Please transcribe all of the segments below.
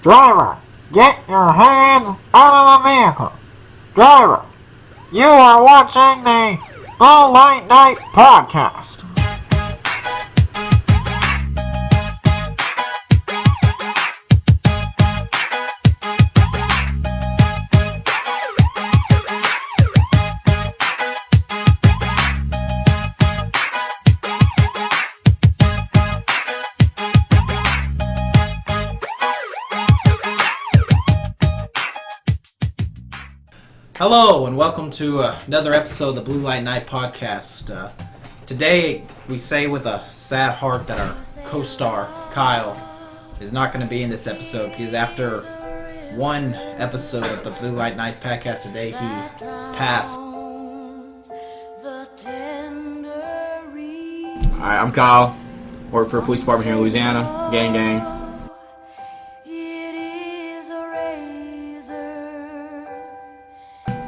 Driver, get your hands out of the vehicle. Driver, you are watching the Blue Light Night podcast. Hello and welcome to another episode of the Blue Light Night podcast. Today we say with a sad heart that our co-star Kyle is not going to be in this episode because after one episode of the Blue Light Night podcast today he passed. Hi, I'm Kyle. Work for a police department here in Louisiana. Gang.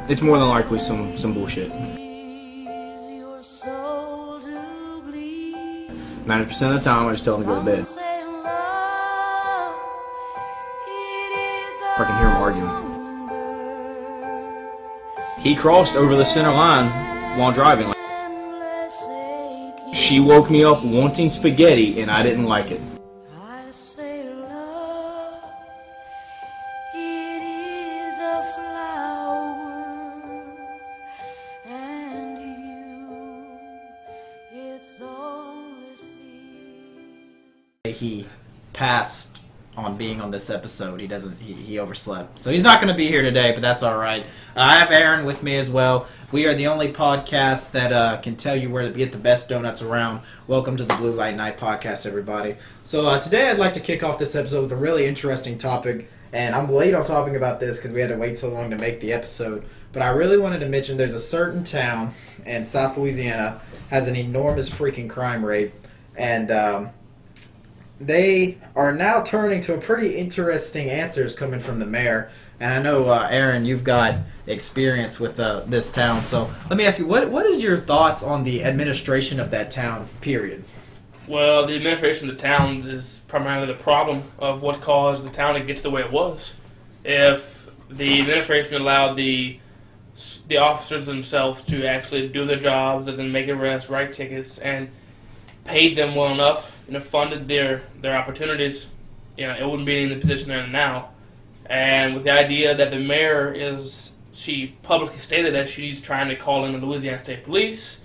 It's more than likely some bullshit. 90% of the time, I just tell him to go to bed. I can hear him arguing. He crossed over the center line while driving. She woke me up wanting spaghetti, and I didn't like it. He passed on being on this episode. He overslept. So he's not going to be here today, but that's all right. I have Aaron with me as well. We are the only podcast that can tell you where to get the best donuts around. Welcome to the Blue Light Night podcast, everybody. So today I'd like to kick off this episode with a really interesting topic, and I'm late on talking about this because we had to wait so long to make the episode, but I really wanted to mention there's a certain town in South Louisiana has an enormous freaking crime rate, and they are now turning to a pretty interesting answers coming from the mayor. And I know, Aaron, you've got experience with this town. So let me ask you, what is your thoughts on the administration of that town, period? Well, the administration of the towns is primarily the problem of what caused the town to get to the way it was. If the administration allowed the officers themselves to actually do their jobs, as in make arrests, write tickets, and paid them well enough, funded their opportunities, it wouldn't be in the position they're in now. And with the idea that the mayor she publicly stated that she's trying to call in the Louisiana State Police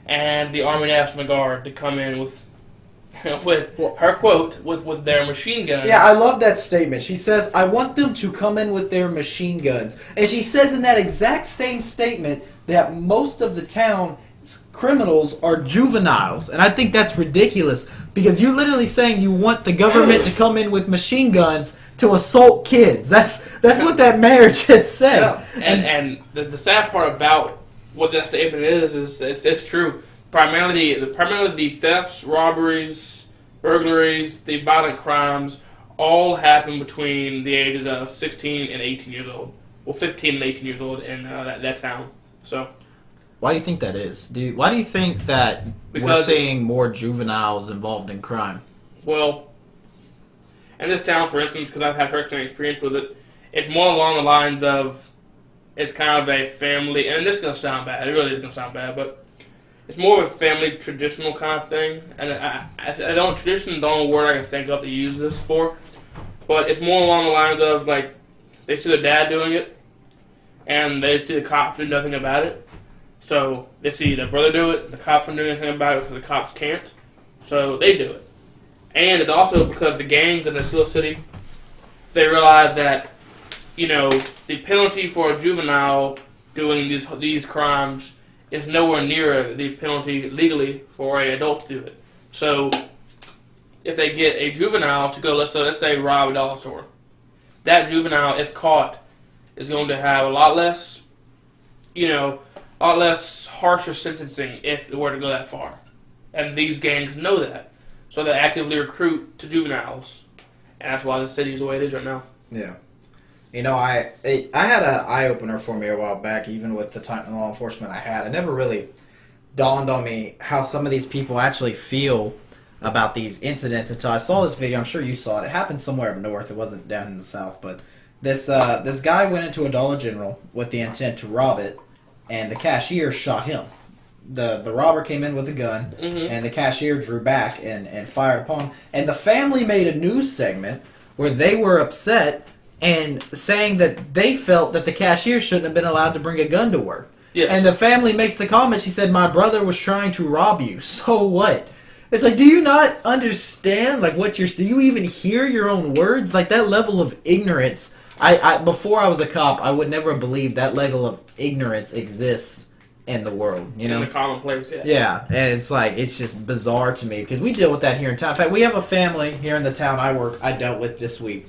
and the Army National Guard to come in with her quote, with their machine guns. Yeah, I love that statement. She says, I want them to come in with their machine guns. And she says in that exact same statement that most of the town criminals are juveniles, and I think that's ridiculous because you're literally saying you want the government to come in with machine guns to assault kids. That's what that mayor just said. Yeah. And the sad part about what that statement is it's true. Primarily the thefts, robberies, burglaries, the violent crimes all happen between the ages of 16 and 18 years old. Well, 15 and 18 years old in that town. So. Why do you think that is? Why do you think that we're seeing more juveniles involved in crime? Well, in this town, for instance, because I've had first-hand experience with it, it's more along the lines of it's kind of a family, and this is going to sound bad. It really is going to sound bad, but it's more of a family traditional kind of thing. And tradition is the only word I can think of to use this for, but it's more along the lines of, like, they see their dad doing it, and they see the cops do nothing about it. So they see their brother do it, the cops don't do anything about it because the cops can't, so they do it. And it's also because the gangs in this little city, they realize that, the penalty for a juvenile doing these crimes is nowhere near the penalty legally for an adult to do it. So if they get a juvenile to go, let's say rob a dollar store, that juvenile, if caught, is going to have a lot less, harsher sentencing if it were to go that far. And these gangs know that. So they actively recruit to juveniles. And that's why the city is the way it is right now. Yeah. I had an eye-opener for me a while back, even with the time law enforcement I had. It never really dawned on me how some of these people actually feel about these incidents until I saw this video. I'm sure you saw it. It happened somewhere up north. It wasn't down in the south, but this guy went into a Dollar General with the intent to rob it, and the cashier shot him. The robber came in with a gun, and the cashier drew back and fired upon him. And the family made a news segment where they were upset and saying that they felt that the cashier shouldn't have been allowed to bring a gun to work. Yes. And the family makes the comment, she said, "My brother was trying to rob you. So what?" It's like, do you not understand, like, do you even hear your own words? Like, that level of ignorance, I before I was a cop, I would never have believed that level of ignorance exists in the world, you know? In the commonplace, yeah. Yeah, and it's like, it's just bizarre to me, because we deal with that here in town. In fact, we have a family here in the town I dealt with this week.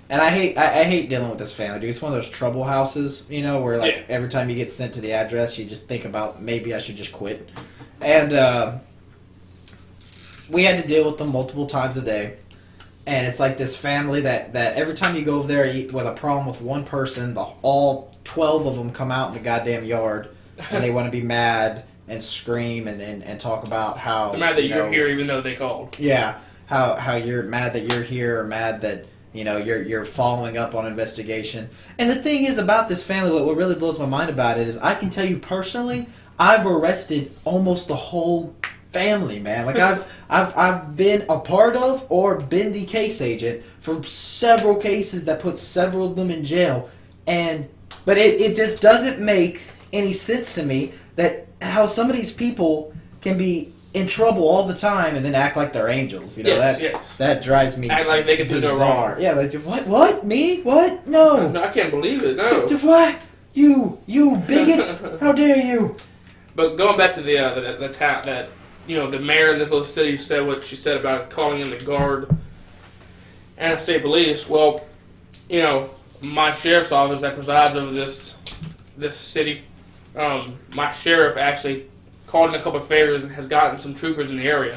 And I hate dealing with this family, dude. It's one of those trouble houses, you know, where, like, every time you get sent to the address, you just think about, maybe I should just quit. And, we had to deal with them multiple times a day. And it's like this family that every time you go over there with a problem with one person, all 12 of them come out in the goddamn yard, and they want to be mad and scream and talk about how... They're mad that you're here even though they called. Yeah, how you're mad that you're here, or mad that... You know, you're following up on investigation. And the thing is about this family, what really blows my mind about it is I can tell you personally, I've arrested almost the whole family, man. Like I've been a part of or been the case agent for several cases that put several of them in jail. But it just doesn't make any sense to me that how some of these people can be in trouble all the time and then act like they're angels. You know, that drives me act like they can do no wrong. Yeah, like, what? Me? What? No. No, I can't believe it. No. What? You bigot! How dare you? But going back to the town that, you know, the mayor in this little city said what she said about calling in the guard and the state police. Well, you know, my sheriff's office that presides over this city, my sheriff actually called in a couple of favors and has gotten some troopers in the area.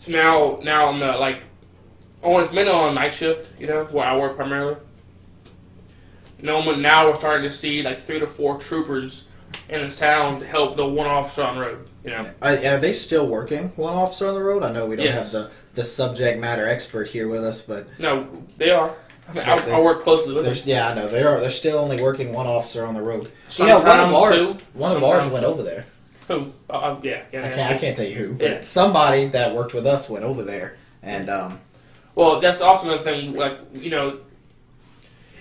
So now on the, like, it's been on night shift, you know, where I work primarily. Now we're starting to see like 3 to 4 troopers in this town to help the one officer on the road, you know. Are they still working, one officer on the road? I know we don't have the subject matter expert here with us, but... No, they are. I mean, I work closely with them. Yeah, I know. They're still only working one officer on the road. Sometimes one of ours went over there. Who? Yeah. I can't tell you who. But Yeah. somebody that worked with us went over there, and Well, that's also another thing. Like, you know,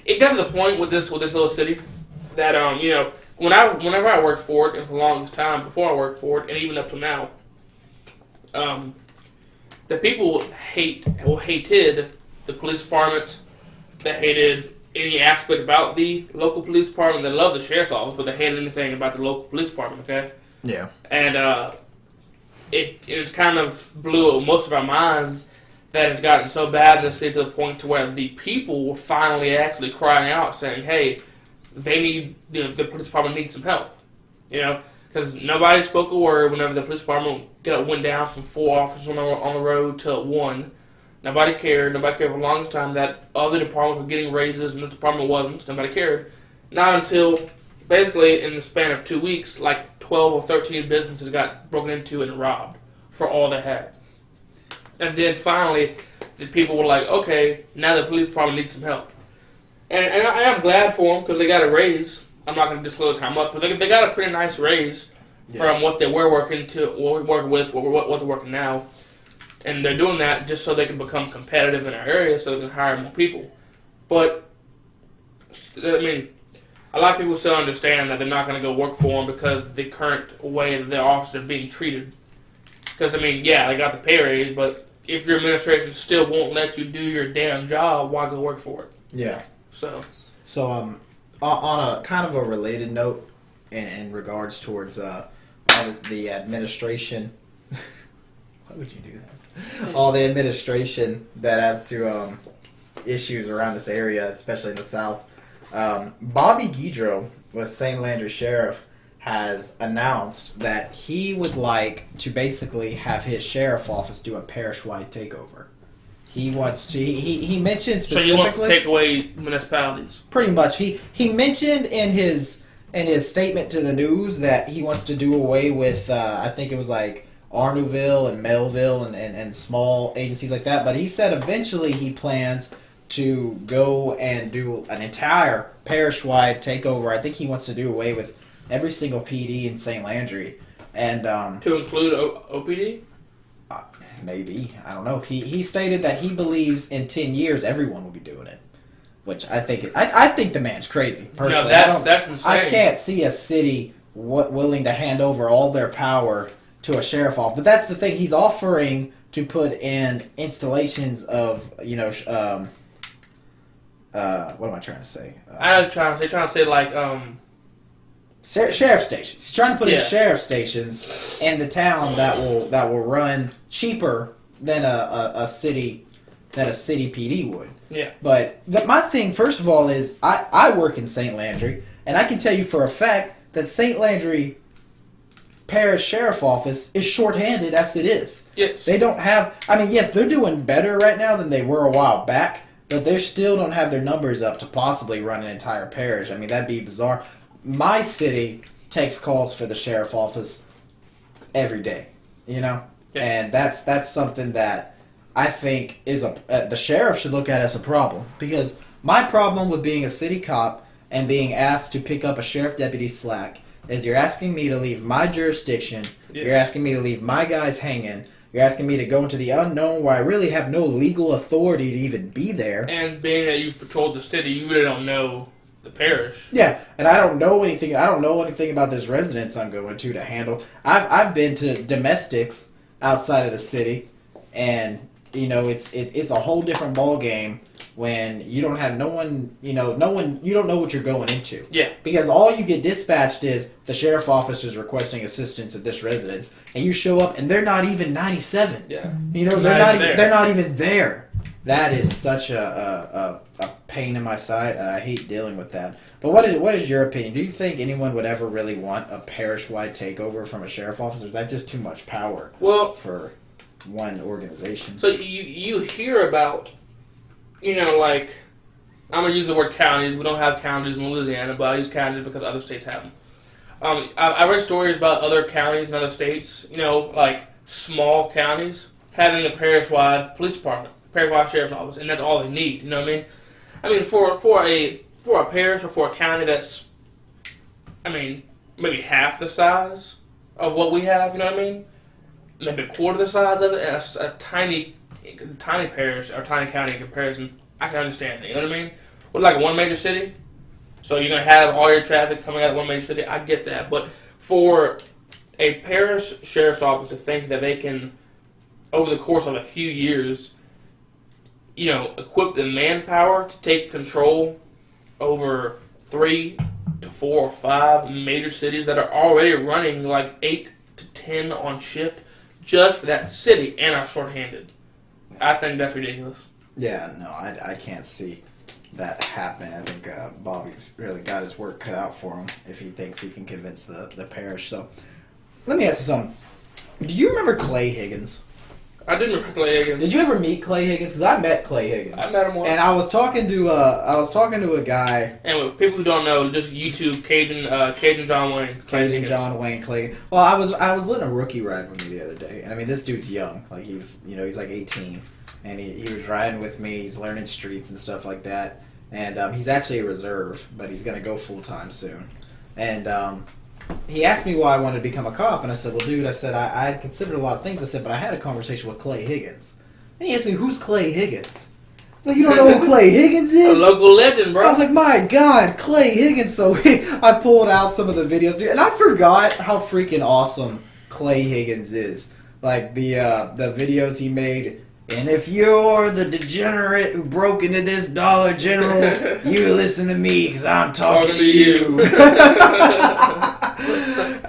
it got to the point with this little city that you know, whenever I worked for it, and for the longest time before I worked for it, and even up to now, the people hated the police department. They hated any aspect about the local police department. They loved the sheriff's office, but they hated anything about the local police department. Okay. yeah. And it kind of blew most of our minds that it's gotten so bad in the city to the point to where the people were finally actually crying out, saying, "Hey, the police department needs some help." You know, because nobody spoke a word whenever the police department went down from 4 officers on the road to 1. Nobody cared. Nobody cared for the longest time that other departments were getting raises and this department wasn't. Nobody cared. Not until basically in the span of 2 weeks, like 12 or 13 businesses got broken into and robbed for all they had. And then finally, the people were like, okay, now the police department needs some help. And I am glad for them because they got a raise. I'm not going to disclose how much, but they got a pretty nice raise from what they were working to, what they're working now. And they're doing that just so they can become competitive in our area so they can hire more people. But, I mean, a lot of people still understand that they're not going to go work for them because of the current way that their officers are being treated. Because, I mean, yeah, they got the pay raise, but if your administration still won't let you do your damn job, why go work for it? Yeah. So on a kind of a related note in regards towards all the administration... Why would you do that? All the administration that has to issues around this area, especially in the South. Bobby Guidro, with St. Landry Sheriff, has announced that he would like to basically have his sheriff office do a parish-wide takeover. He wants to. He mentioned specifically. So he wants to take away municipalities. Pretty much. He mentioned in his statement to the news that he wants to do away with. I think it was like Arnouville and Melville and small agencies like that. But he said eventually he plans to go and do an entire parish-wide takeover. I think he wants to do away with every single PD in St. Landry. And to include OPD? Maybe. I don't know. He stated that he believes in 10 years everyone will be doing it. Which I think I think the man's crazy. Personally, no, that's insane. I can't see a city willing to hand over all their power to a sheriff office. But that's the thing. He's offering to put in installations of, what am I trying to say? I'm trying to say like sheriff stations. He's trying to put in Yeah. sheriff stations in the town that will run cheaper than a city PD would. Yeah. But my thing, first of all, is I work in St. Landry, and I can tell you for a fact that St. Landry Parish Sheriff Office is shorthanded as it is. Yes. They don't have... I mean, yes, they're doing better right now than they were a while back, but they still don't have their numbers up to possibly run an entire parish. I mean, that'd be bizarre. My city takes calls for the sheriff office every day, Yeah. And that's something that I think is the sheriff should look at as a problem, because my problem with being a city cop and being asked to pick up a sheriff deputy's slack is you're asking me to leave my jurisdiction, Yes. You're asking me to leave my guys hanging, you're asking me to go into the unknown where I really have no legal authority to even be there. And being that you've patrolled the city, you really don't know the parish. Yeah, and I don't know anything about this residence I'm going to handle. I've been to domestics outside of the city, and it's a whole different ball game when you don't have no one, you don't know what you're going into. Yeah. Because all you get dispatched is the sheriff office is requesting assistance at this residence, and you show up and they're not even 97. Yeah. They're not even there. That is such a pain in my side, and I hate dealing with that. But what is your opinion? Do you think anyone would ever really want a parish-wide takeover from a sheriff office, or is that just too much power for one organization? So you hear about, like, I'm going to use the word counties. We don't have counties in Louisiana, but I use counties because other states have them. I read stories about other counties in other states, like small counties, having a parish-wide police department, parish-wide sheriff's office, and that's all they need, you know what I mean? I mean, for a parish or for a county that's, maybe half the size of what we have, you know what I mean? Maybe a quarter the size of it, and a tiny parish or tiny county in comparison, I can understand that, you know what I mean? With like one major city, so you're going to have all your traffic coming out of one major city, I get that. But for a parish sheriff's office to think that they can, over the course of a few years, equip the manpower to take control over 3 to 4 or 5 major cities that are already running like 8 to 10 on shift just for that city and are shorthanded. I think that's ridiculous. Yeah, no, I can't see that happening. I think Bobby's really got his work cut out for him if he thinks he can convince the parish. So, let me ask you something. Do you remember Clay Higgins? I didn't remember Clay Higgins. Did you ever meet Clay Higgins? Because I met Clay Higgins. I met him once. And I was talking to a guy. And with people who don't know, just YouTube Cajun John Wayne. Cajun John Wayne Clay. Well, I was letting a rookie ride with me the other day, and this dude's young. Like he's like 18, and he was riding with me. He's learning streets and stuff like that. And he's actually a reserve, but he's gonna go full time soon. And he asked me why I wanted to become a cop, and I said, well, dude, I had considered a lot of things. I said, but I had a conversation with Clay Higgins. And he asked me, who's Clay Higgins? Like, you don't know who Clay Higgins is? A local legend, bro. I was like, my God, Clay Higgins. So I pulled out some of the videos, dude, and I forgot how freaking awesome Clay Higgins is. Like, the videos he made. And if you're the degenerate who broke into this Dollar General, you listen to me because I'm talking to you.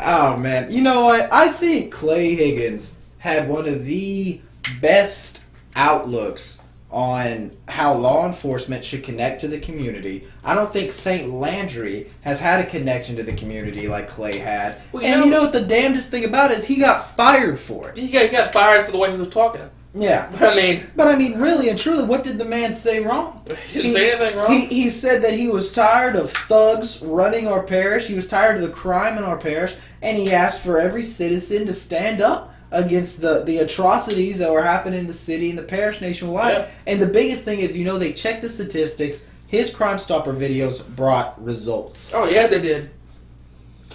Oh, man. You know what? I think Clay Higgins had one of the best outlooks on how law enforcement should connect to the community. I don't think St. Landry has had a connection to the community like Clay had. Well, you know what the damnedest thing about it is? He got fired for it. He got fired for the way he was talking. Yeah. But I mean, really and truly, what did the man say wrong? He didn't say anything wrong. He said that he was tired of thugs running our parish. He was tired of the crime in our parish, and he asked for every citizen to stand up against the atrocities that were happening in the city and the parish nationwide. Yeah. And the biggest thing is, they checked the statistics. His Crime Stopper videos brought results. Oh, yeah, they did.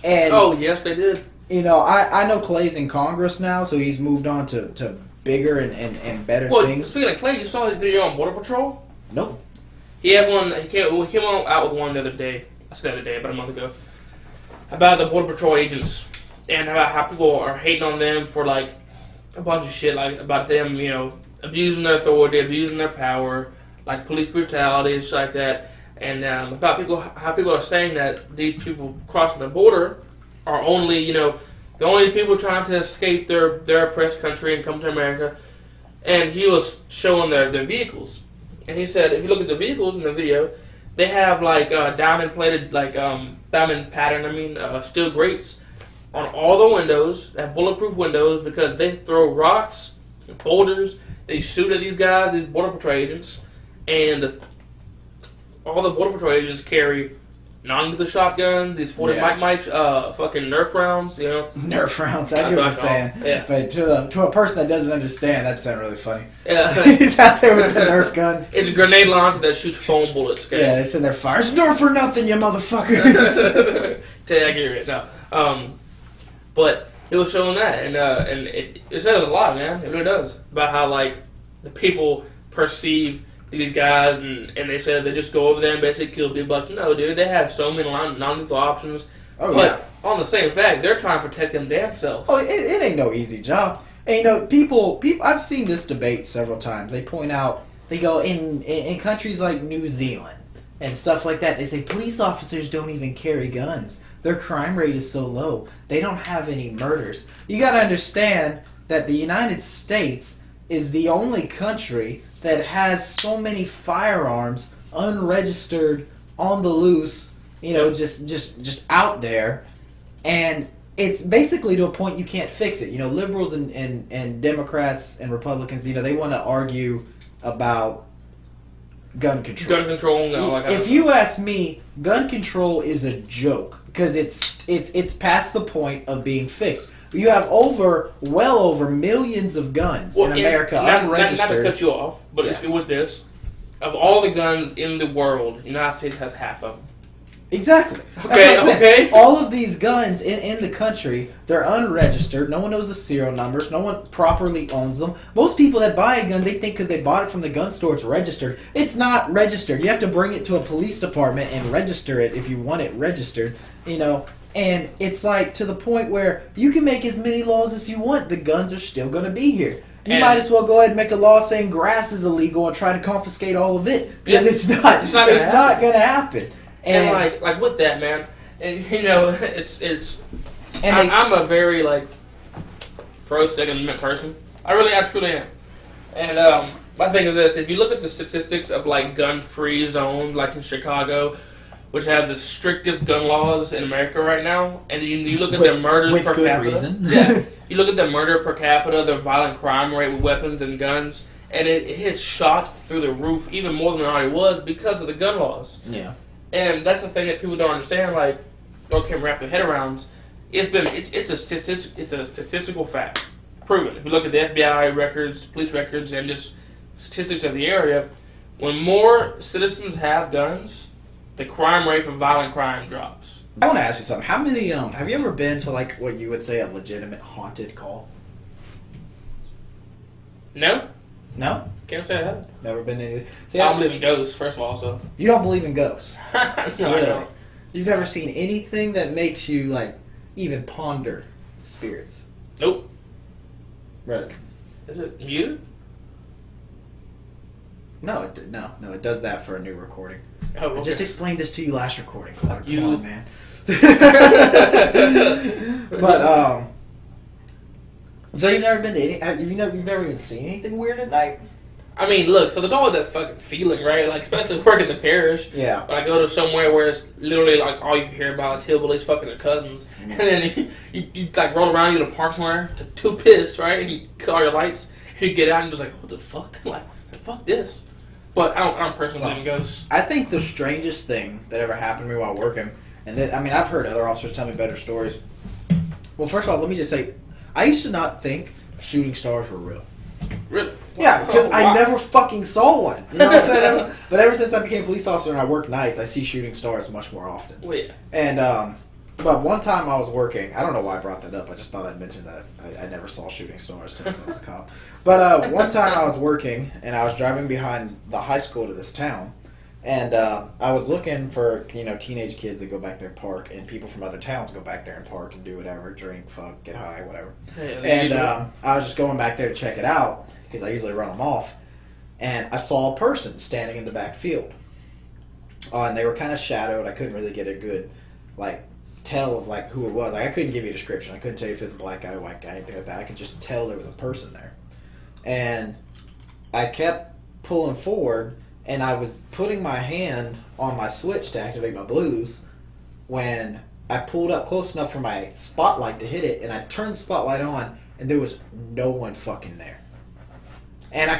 And oh, yes, they did. I know Clay's in Congress now, so he's moved on to bigger and better things. Speaking of Clay, you saw his video on Border Patrol? Nope. He had one. He came out with one the other day. I said the other day, about a month ago, about the Border Patrol agents and about how people are hating on them for like a bunch of shit, like about them, abusing their authority, abusing their power, like police brutality and shit like that, and about how people are saying that these people crossing the border are only, the only people trying to escape their oppressed country and come to America. And he was showing their vehicles. And he said, if you look at the vehicles in the video, they have like diamond-plated, diamond pattern, steel grates on all the windows. They have bulletproof windows because they throw rocks and boulders. They shoot at these guys, these Border Patrol agents. And all the Border Patrol agents carry non-lethal shotgun, these 40 Mike fucking Nerf rounds, Nerf rounds, I get what you're saying. Yeah. But to a person that doesn't understand, that sounds really funny. Yeah. He's out there with the Nerf guns. It's a grenade launcher that shoots foam bullets. Okay? Yeah, they're sitting there firing. It's Nerf for nothing, you motherfuckers. Tell you, I get it. No. But it was showing that, and it says a lot, man. It really does. About how, the people perceive these guys, and they said they just go over there and basically kill people. But no, dude, they have so many non-lethal options. Oh, but on the same fact, they're trying to protect them damn selves. Oh, it ain't no easy job. And, people, I've seen this debate several times. They point out, they go, in countries like New Zealand and stuff like that, they say police officers don't even carry guns. Their crime rate is so low. They don't have any murders. You gotta understand that the United States is the only country that has so many firearms unregistered on the loose, just out there, and it's basically to a point you can't fix it. Liberals and Democrats and Republicans, they want to argue about gun control. Gun control, no. If you ask me, gun control is a joke because it's past the point of being fixed. You have well over millions of guns in America unregistered. Not to cut you off, but with this, of all the guns in the world, the United States has half of them. Exactly. Okay. All of these guns in the country, they're unregistered. No one knows the serial numbers. No one properly owns them. Most people that buy a gun, they think because they bought it from the gun store, it's registered. It's not registered. You have to bring it to a police department and register it if you want it registered. And it's to the point where you can make as many laws as you want. The guns are still going to be here. You might as well go ahead and make a law saying grass is illegal and try to confiscate all of it because it's not going to happen. And like with that, man, and I'm a very pro Second Amendment person. I truly am. And my thing is this: if you look at the statistics of gun-free zones, like in Chicago, which has the strictest gun laws in America right now, and you look at the murders per capita. With good reason. Yeah, you look at the murder per capita, the violent crime rate with weapons and guns, and it has shot through the roof even more than it already was because of the gun laws. Yeah. And that's the thing that people don't understand, or can wrap their head around. It's a statistical fact, proven. If you look at the FBI records, police records, and just statistics of the area, when more citizens have guns, the crime rate for violent crime drops. I want to ask you something. How many have you ever been to what you would say a legitimate haunted call? No. No? Can't say I have. Never been to anything. See, I don't believe in ghosts, first of all, so. You don't believe in ghosts? No, really? I don't. You've never seen anything that makes you, even ponder spirits? Nope. Really? Is it muted? No, it does that for a new recording. Oh, okay. I just explained this to you last recording, Clark. Come on, man. But, so you've never been to any... You've never even seen anything weird at night? I mean, look, so there's always that fucking feeling, right? Especially working in the parish. Yeah. When I go to somewhere where it's literally all you hear about is hillbillies fucking their cousins. Mm-hmm. And then you roll around, you go to park somewhere to piss, right? And you cut all your lights. And you get out and just what the fuck? Fuck this. But I don't personally believe in ghosts. I think the strangest thing that ever happened to me while working, and I've heard other officers tell me better stories. Well, first of all, let me just say, I used to not think shooting stars were real. Really? Yeah, because I Wow. never fucking saw one. You know what I'm saying? But ever since I became a police officer and I work nights, I see shooting stars much more often. Well, yeah. And but one time I was working. I don't know why I brought that up. I just thought I'd mention that. I never saw shooting stars until I was a cop. But one time I was working and I was driving behind the high school to this town, and I was looking for teenage kids that go back there and park, and people from other towns go back there and park and do whatever, drink, fuck, get high, whatever. And I was just going back there to check it out because I usually run them off, and I saw a person standing in the back field. And they were kind of shadowed. I couldn't really get a good tell of who it was. I couldn't give you a description. I couldn't tell you if it's a black guy, white guy, anything like that. I could just tell there was a person there. And I kept pulling forward, and I was putting my hand on my switch to activate my blues when I pulled up close enough for my spotlight to hit it, and I turned the spotlight on, and there was no one fucking there. And I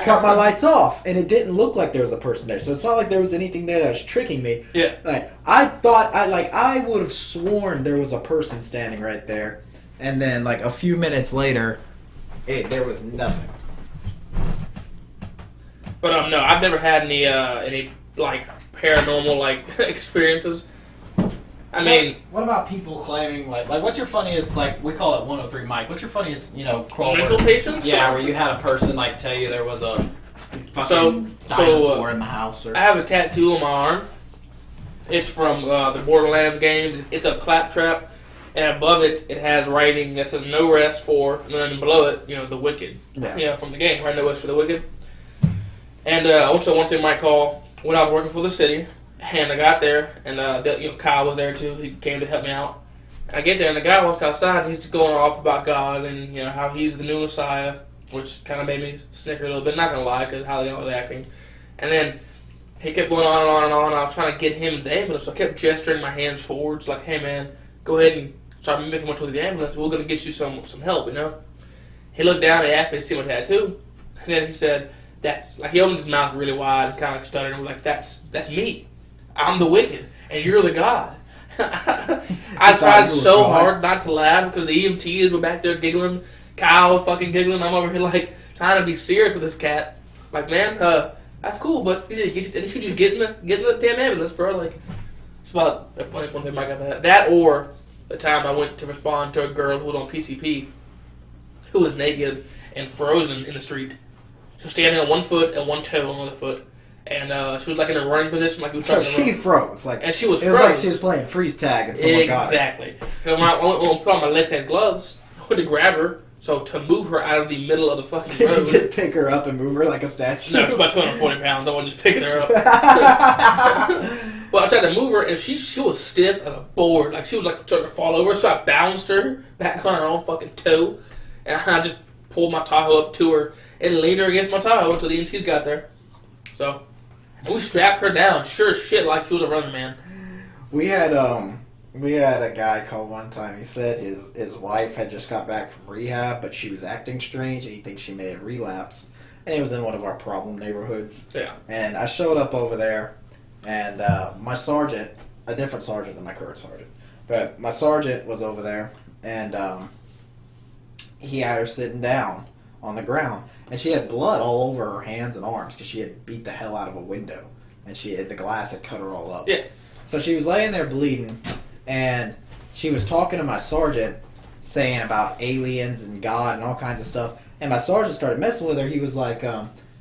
cut my lights off, and it didn't look like there was a person there. So it's not like there was anything there that was tricking me. Yeah. I thought I would have sworn there was a person standing right there, and then a few minutes later, there was nothing. But no, I've never had any paranormal experiences. I mean, what about people claiming what's your funniest we call it 103 Mike? What's your funniest crawl mental patients? Yeah, where you had a person tell you there was a fucking So, dinosaur in the house or. I have a tattoo on my arm. It's from the Borderlands games. It's a claptrap, and above it, it has writing that says "No rest for," and then below it, the Wicked. Yeah. From the game, right? No rest for the Wicked. And I went to one thing Mike call when I was working for the city. And I got there, and Kyle was there too. He came to help me out. And I get there, and the guy walks outside, and he's going off about God and how he's the new Messiah, which kind of made me snicker a little bit. Not gonna lie, because how they was acting. And then he kept going on and on and on. I was trying to get him the ambulance, so I kept gesturing my hands forwards, like, "Hey man, go ahead and start making my way to the ambulance. We're gonna get you some help, He looked down and asked me to see my tattoo, and then he said, "That's he opened his mouth really wide and kind of stuttered and was like, "That's me. I'm the Wicked, and you're the God." I tried so hard not to laugh because the EMTs were back there giggling. Kyle was fucking giggling. I'm over here trying to be serious with this cat. Man, that's cool, but you just get in the damn ambulance, bro. It's about the funniest one thing Mike ever had. That or the time I went to respond to a girl who was on PCP, who was naked and frozen in the street. She was standing on one foot and one toe on the other foot. And she was in a running position, we were So starting to she run. froze, And she was it was froze. like she was playing freeze tag and someone got her. Exactly. So when I went to put on my left-hand gloves, I went to grab her, so to move her out of the middle of the fucking Did road. you just pick her up and move her like a statue? No, she's about 240 pounds. I wasn't just picking her up. Well, I tried to move her, and she was stiff as a board. She was trying to fall over, so I bounced her back on her own fucking toe, and I just pulled my Tahoe up to her and leaned her against my Tahoe until the EMTs got there. So... we strapped her down, sure as shit, like she was a running man. We had a guy call one time. He said his wife had just got back from rehab, but she was acting strange, and he thinks she may have relapsed. And it was in one of our problem neighborhoods. Yeah. And I showed up over there, and my sergeant, a different sergeant than my current sergeant, but my sergeant was over there, and he had her sitting down on the ground. And she had blood all over her hands and arms because she had beat the hell out of a window. And the glass had cut her all up. Yeah. So she was laying there bleeding, and she was talking to my sergeant, saying about aliens and God and all kinds of stuff. And my sergeant started messing with her. He was like,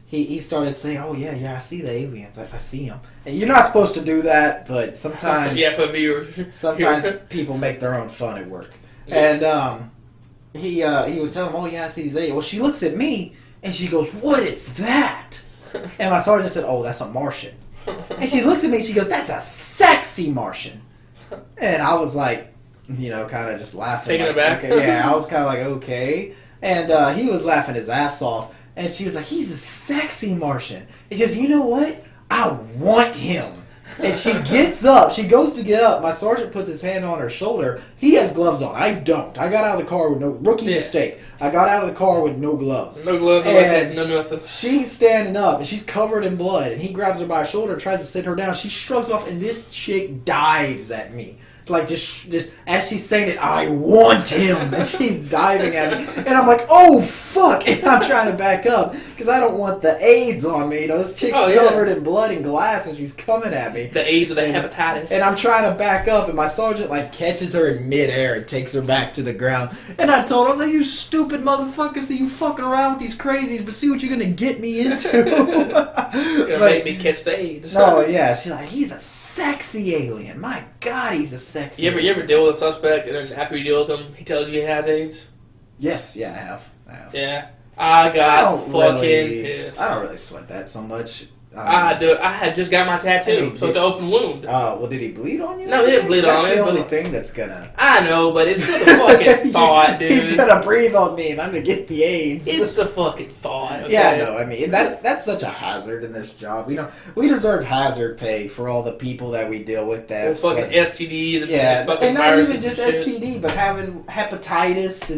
he started saying, "Oh, yeah, I see the aliens. I see them." And you're not supposed to do that, but sometimes... yeah, for viewers. sometimes people make their own fun at work. Yeah. And he was telling him, "Oh, yeah, I see these aliens." Well, she looks at me, and she goes, "What is that?" And my sergeant said, "Oh, that's a Martian." And she looks at me, and she goes, "That's a sexy Martian." And I was kind of just laughing. Taking it back? Okay, yeah, I was kind of okay. And he was laughing his ass off. And she was like, "He's a sexy Martian." And she goes, "You know what? I want him." And she gets up. She goes to get up. My sergeant puts his hand on her shoulder. He has gloves on. I don't. I got out of the car with no... rookie mistake. I got out of the car with no gloves. No gloves, no nothing. She's standing up, and she's covered in blood. And he grabs her by her shoulder and tries to sit her down. She shrugs off, and this chick dives at me. like just as she's saying it, I want him, and she's diving at me, and I'm like, oh fuck, and I'm trying to back up because I don't want the AIDS on me. You know, this chick's covered in blood and glass, and she's coming at me. The AIDS or the hepatitis. And I'm trying to back up, and my sergeant like catches her in midair and takes her back to the ground. And I told her, I was like, you stupid motherfucker, see you fucking around with these crazies, but see what you're gonna get me into. You're gonna make me catch the AIDS. No, yeah, she's like, he's a sexy alien. My God, he's a sexy alien. You ever deal with a suspect, and then after you deal with him, he tells you he has AIDS? Yes, yeah, I have. Yeah. I got pissed. I don't really sweat that so much. I had just got my tattoo, so it's an open wound. Well, did he bleed on you? No, he didn't bleed on me. That's the only thing that's gonna... I know, but it's still the fucking thought, dude. He's gonna breathe on me, and I'm gonna get the AIDS. It's the fucking thought, okay? Yeah, no, I mean, that's such a hazard in this job. We deserve hazard pay for all the people that we deal with that have fucking STDs and fucking and not viruses even just and shit. STD, but having hepatitis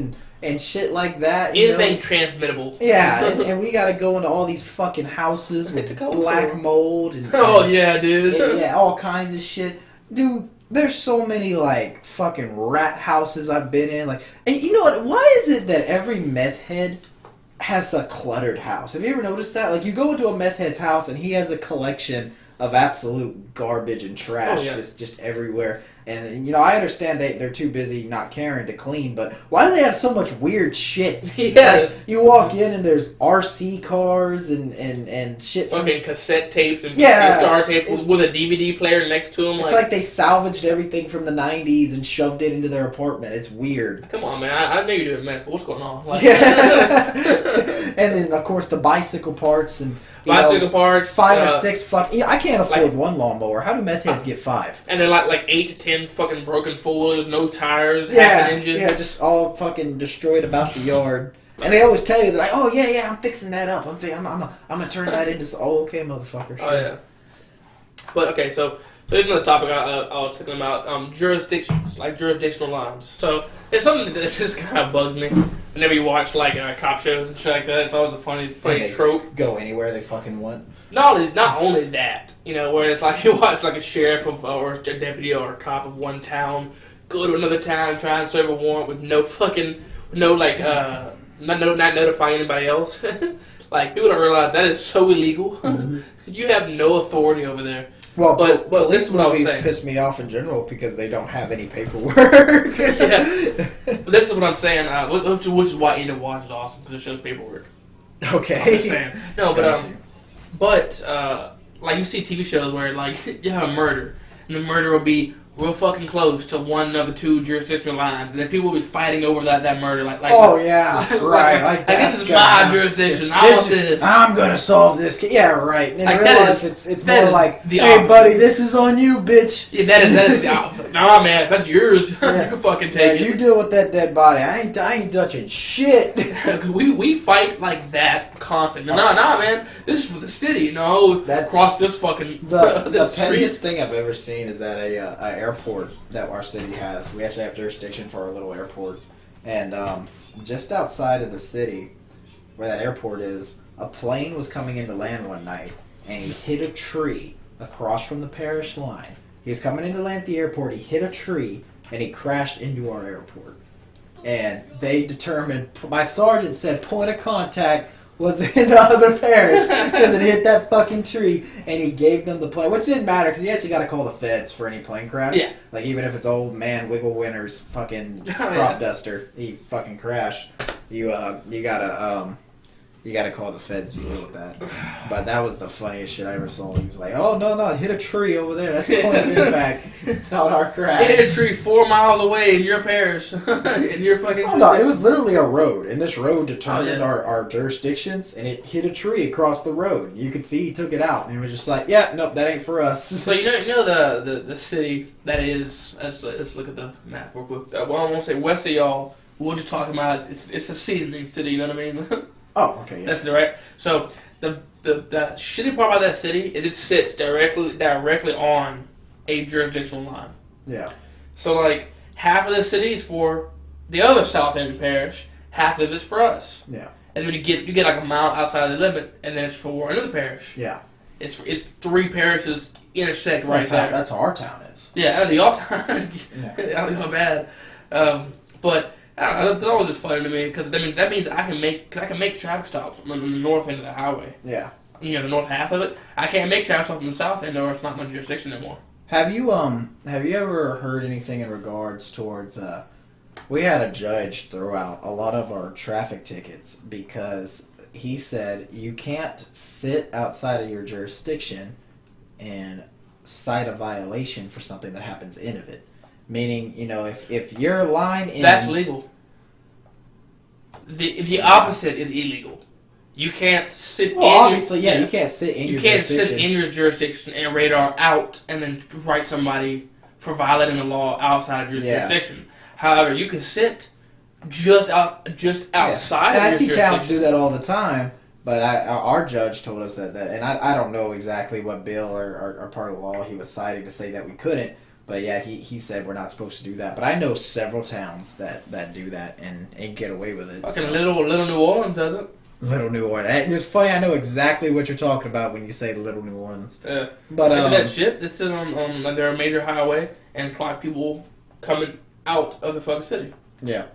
and shit like that. Anything transmittable. Yeah, and we gotta go into all these fucking houses with black mold and yeah, dude. yeah, all kinds of shit. Dude, there's so many like fucking rat houses I've been in. Like, and you know what? Why is it that every meth head has a cluttered house? Have you ever noticed that? Like, you go into a meth head's house and he has a collection of absolute garbage and trash just everywhere. And, you know, I understand they're too busy not caring to clean, but why do they have so much weird shit? Yes. Like, you walk in and there's RC cars and shit. Fucking cassette tapes and VCR tapes with a DVD player next to them. It's like they salvaged everything from the 90s and shoved it into their apartment. It's weird. Come on, man. I know you're doing meth, but what's going on? Like, And then, of course, the bicycle parts and... parts. 5 or 6 I can't afford one lawnmower. How do meth heads get 5? And then like 8 to 10 fucking broken four-wheelers, no tires, half an engine. Yeah, just all fucking destroyed about the yard. And they always tell you, they're like, oh, yeah, I'm fixing that up. I'm gonna turn that into... Oh, okay, motherfucker. Sure. Oh, yeah. But, okay, so here's another topic I was thinking about. Jurisdictions, like jurisdictional lines. So, it's something that just kind of bugs me. Whenever you watch, like, cop shows and shit like that, it's always a funny trope. Go anywhere they fucking want. Not only that, you know, where it's like you watch, like, a sheriff or a deputy or a cop of one town go to another town and try and serve a warrant with not notifying anybody else. Like, people don't realize that is so illegal. Mm-hmm. You have no authority over there. Well, but police movies piss me off in general because they don't have any paperwork. Yeah. But this is what I'm saying, which is why End of Watch is awesome, because it shows paperwork. Okay. I'm just saying. No, but like you see TV shows where, like, you have a murder, and the murder will be real fucking close to one of the 2 jurisdictional lines, and then people will be fighting over that murder. Like oh yeah, right. Like this is my jurisdiction. I want this. I'm gonna solve this. Yeah, right. And like realize it's more like, hey buddy, this is on you, bitch. Yeah, that is the opposite. Nah, man, that's yours. Yeah. You can fucking take it. You deal with that dead body. I ain't touching shit. Because we fight like that constantly. Nah, man. This is for the city. No, across this fucking the pettiest thing I've ever seen is at a airport that our city has. We actually have jurisdiction for our little airport, and just outside of the city where that airport is, a plane was coming in to land one night, and he hit a tree across from the parish line. He was coming in to land at the airport, he hit a tree, and he crashed into our airport. And they determined, my sergeant said point of contact was in the other parish because it hit that fucking tree, and he gave them the plane, which didn't matter because he actually got to call the feds for any plane crash. Yeah. Like, even if it's old man Wiggle Winter's fucking crop duster, he fucking crashed. You gotta call the feds to deal with that. But that was the funniest shit I ever saw. He was like, oh, no, it hit a tree over there. That's the point of impact. It's not our crash. It hit a tree 4 miles away in your parish. In your fucking... Oh, no, it was literally a road. And this road determined our jurisdictions, and it hit a tree across the road. You could see he took it out. And he was just like, yeah, nope, that ain't for us. So, you know the city that is... Let's look at the map real quick. Well, I won't say west of y'all. We're just talking about... It's the seasoning city, you know what I mean? Oh, okay, yeah. That's it, right? So, the shitty part about that city is it sits directly on a jurisdictional line. Yeah. So, like, half of the city is for the other South End parish, half of it's for us. Yeah. And then you get like a mile outside the limit, and then it's for another parish. Yeah. It's 3 parishes intersect right there. That's how our town is. Yeah, out of the all time. Yeah. I don't know bad. But I don't know, that's always just funny to me because that means I can make traffic stops on the north end of the highway. Yeah. You know, the north half of it. I can't make traffic stops on the south end, or it's not my jurisdiction anymore. Have you ever heard anything in regards towards we had a judge throw out a lot of our traffic tickets because he said you can't sit outside of your jurisdiction and cite a violation for something that happens in of it. Meaning, you know, if your line ends... That's legal. The opposite is illegal. You can't sit obviously, you can't sit in your jurisdiction. You can't sit in your jurisdiction and radar out and then write somebody for violating the law outside of your jurisdiction. However, you can sit just outside and of your jurisdiction. I see towns do that all the time, but our judge told us that and I don't know exactly what bill or part of the law he was citing to say that we couldn't, but yeah, he said we're not supposed to do that. But I know several towns that do that and get away with it. Fucking little New Orleans does it. Little New Orleans. And it's funny, I know exactly what you're talking about when you say Little New Orleans. Yeah. But that shit, they sit on their major highway and clock people coming out of the fucking city. Yeah.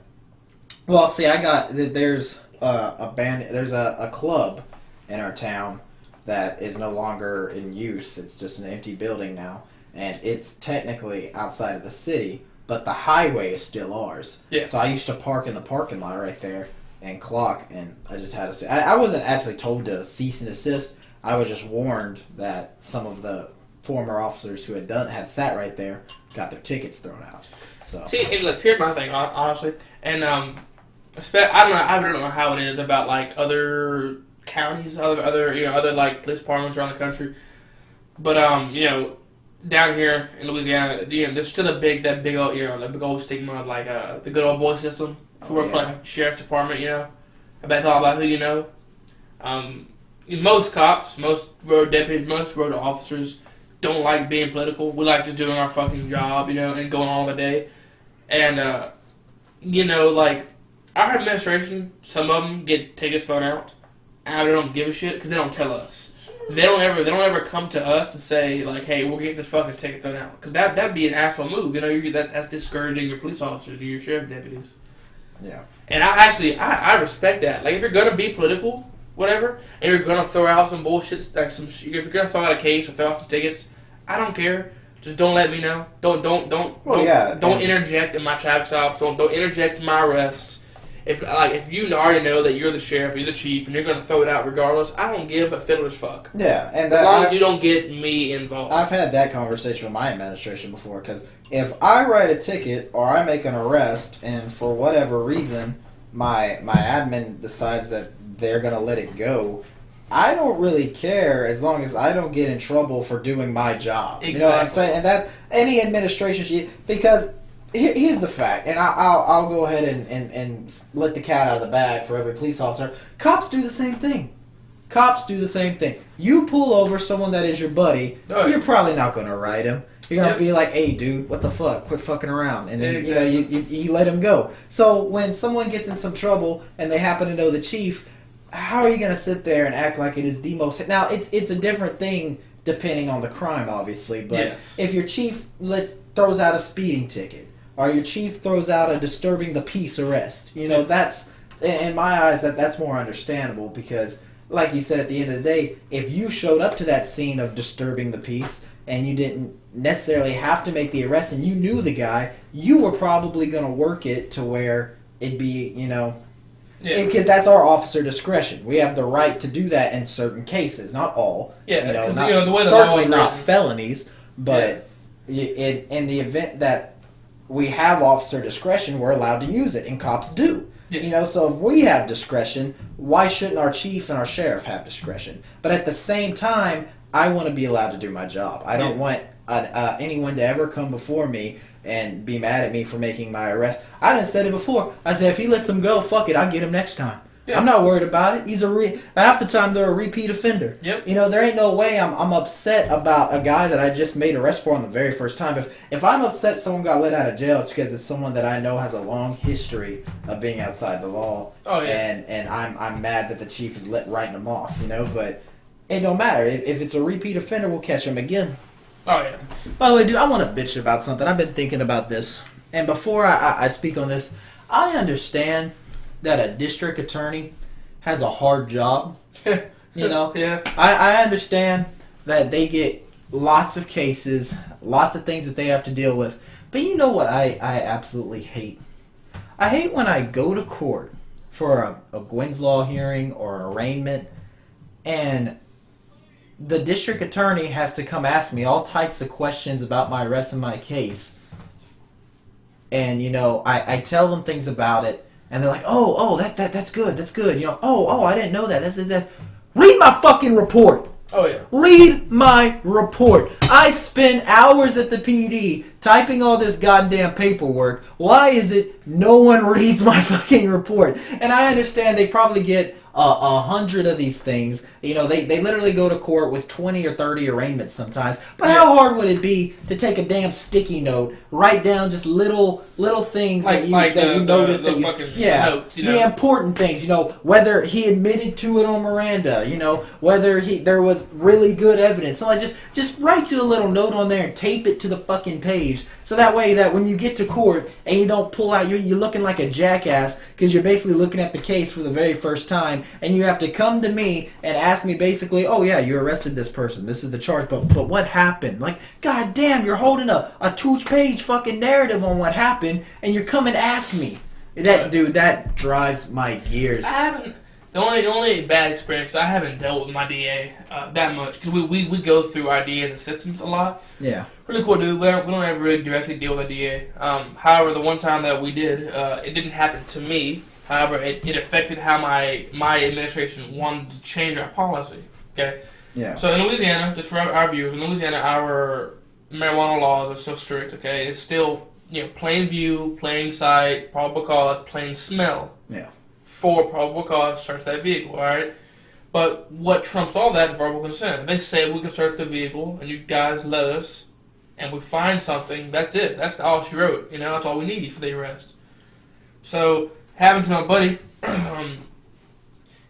Well, see, there's a club in our town that is no longer in use. It's just an empty building now, and it's technically outside of the city, but the highway is still ours. Yeah. So I used to park in the parking lot right there and clock, and I just had to. I wasn't actually told to cease and desist. I was just warned that some of the former officers who had sat right there got their tickets thrown out. So see, look, here's my thing, honestly, and I don't know how it is about like other counties, other like police departments around the country, but down here in Louisiana, there's still the big old stigma of like the good old boy system. If you work for like a sheriff's department, I bet it's all about who you know. Most cops, most road deputies, most road officers don't like being political. We like just doing our fucking job, and going on the day. And like our administration, some of them get tickets thrown out, and they don't give a shit because they don't tell us. They don't ever come to us and say like, "Hey, we'll get this fucking ticket thrown out," because that'd be an asshole move. That's discouraging your police officers and your sheriff deputies. Yeah. And I respect that. Like, if you're gonna be political, whatever, and you're gonna throw out some bullshit, like if you're gonna throw out a case or throw out some tickets, I don't care. Just don't let me know. Don't interject in my traffic stops. Don't interject in my arrests. If you already know that you're the sheriff, you're the chief, and you're gonna throw it out regardless, I don't give a fiddler's fuck. Yeah, and as long as you don't get me involved. I've had that conversation with my administration before, because if I write a ticket or I make an arrest, and for whatever reason my admin decides that they're gonna let it go, I don't really care as long as I don't get in trouble for doing my job. Exactly. You know what I'm saying? And that any administration because here's the fact, and I'll go ahead and let the cat out of the bag for every police officer. Cops do the same thing. You pull over someone that is your buddy, you're probably not going to write him. You're going to be like, "Hey, dude, what the fuck? Quit fucking around." And then, you let him go. So when someone gets in some trouble and they happen to know the chief, how are you going to sit there and act like it is the most... Now, it's a different thing depending on the crime, obviously, but if your chief throws out a speeding ticket, or your chief throws out a disturbing the peace arrest, that's, in my eyes, that's more understandable, because, like you said, at the end of the day, if you showed up to that scene of disturbing the peace, and you didn't necessarily have to make the arrest, and you knew the guy, you were probably going to work it to where it'd be, because that's our officer discretion. We have the right to do that in certain cases, not all. Yeah, because the way the certainly law is not written. felonies, but in the event that we have officer discretion, we're allowed to use it, and cops do. Yes. So if we have discretion, why shouldn't our chief and our sheriff have discretion? But at the same time, I want to be allowed to do my job. I don't want anyone to ever come before me and be mad at me for making my arrest. I done said it before. I said, if he lets him go, fuck it, I'll get him next time. Yeah. I'm not worried about it. He's half the time they're a repeat offender. Yep. There ain't no way I'm upset about a guy that I just made arrest for on the very first time. If I'm upset someone got let out of jail, it's because it's someone that I know has a long history of being outside the law. Oh yeah. And I'm mad that the chief is writing him off. But it don't matter. If it's a repeat offender, we'll catch him again. Oh, yeah. By the way, dude, I want to bitch about something. I've been thinking about this. And before I speak on this, I understand that a district attorney has a hard job. You know? Yeah. I understand that they get lots of cases, lots of things that they have to deal with. But you know what I absolutely hate? I hate when I go to court for a Gwynn's Law hearing or an arraignment, and the district attorney has to come ask me all types of questions about my arrest and my case. And, you know, I tell them things about it, and they're like, oh, that's good. You know, oh, I didn't know that. That's. Read my fucking report. Oh, yeah. Read my report. I spend hours at the PD typing all this goddamn paperwork. Why is it no one reads my fucking report? And I understand they probably get 100 of these things. You know, they literally go to court with 20 or 30 arraignments sometimes. But how hard would it be to take a damn sticky note, write down just little things that you notice that you notes, you know? The important things. You know, whether he admitted to it on Miranda. You know, whether there was really good evidence. So like just write you a little note on there and tape it to the fucking page. So that way that when you get to court and you don't pull out, you're looking like a jackass because you're basically looking at the case for the very first time, and you have to come to me and ask me basically, oh yeah, you arrested this person, this is the charge, but what happened? Like, god damn, you're holding a 2-page fucking narrative on what happened, and you're coming to ask me. That drives my gears. I haven't. The only bad experience, I haven't dealt with my DA that much, because we go through our DA's assistants a lot. Yeah. Really cool dude. We don't ever really directly deal with a DA. However, the one time that we did, it didn't happen to me. However, it affected how my administration wanted to change our policy. Okay? Yeah. So in Louisiana, just for our viewers, in Louisiana, our marijuana laws are so strict, okay? It's still, you know, plain view, plain sight, probable cause, plain smell. Yeah. For probable cause, search that vehicle, alright? But what trumps all that is verbal consent. If they say we can search the vehicle, and you guys let us, and we find something, that's it. That's all she wrote. You know, that's all we need for the arrest. So, happened to my buddy,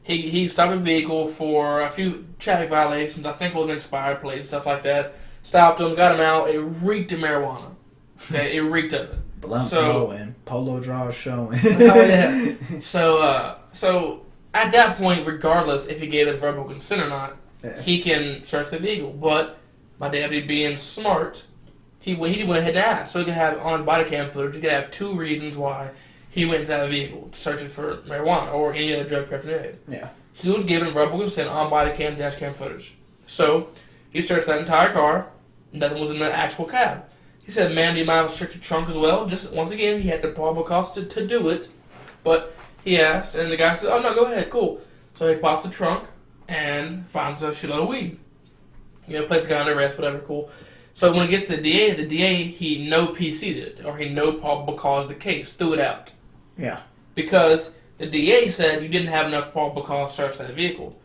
he stopped a vehicle for a few traffic violations. I think it was an expired plate and stuff like that. Stopped him, got him out. It reeked of marijuana. Okay, it reeked of it. Blunt blowing, polo draws showing. Oh yeah. So at that point, regardless if he gave us verbal consent or not, he can search the vehicle. But my deputy, being smart, he went ahead and asked, so he could have on body cam footage. He could have 2 reasons why he went into that vehicle, searching for marijuana or any other drug paraphernalia. Yeah. He was given verbal consent on body cam, dash cam footage. So he searched that entire car. Nothing was in the actual cab. He said, "Man, do you mind if I search your trunk as well?" Just once again, he had the probable cause to do it, but he asked, and the guy said, "Oh no, go ahead, cool." So he pops the trunk and finds a shitload of weed. You know, place the guy under arrest, whatever, cool. So when it gets to the DA, he no PC'd it, or he no probable cause the case, threw it out. Yeah. Because the DA said you didn't have enough probable cause to search that vehicle.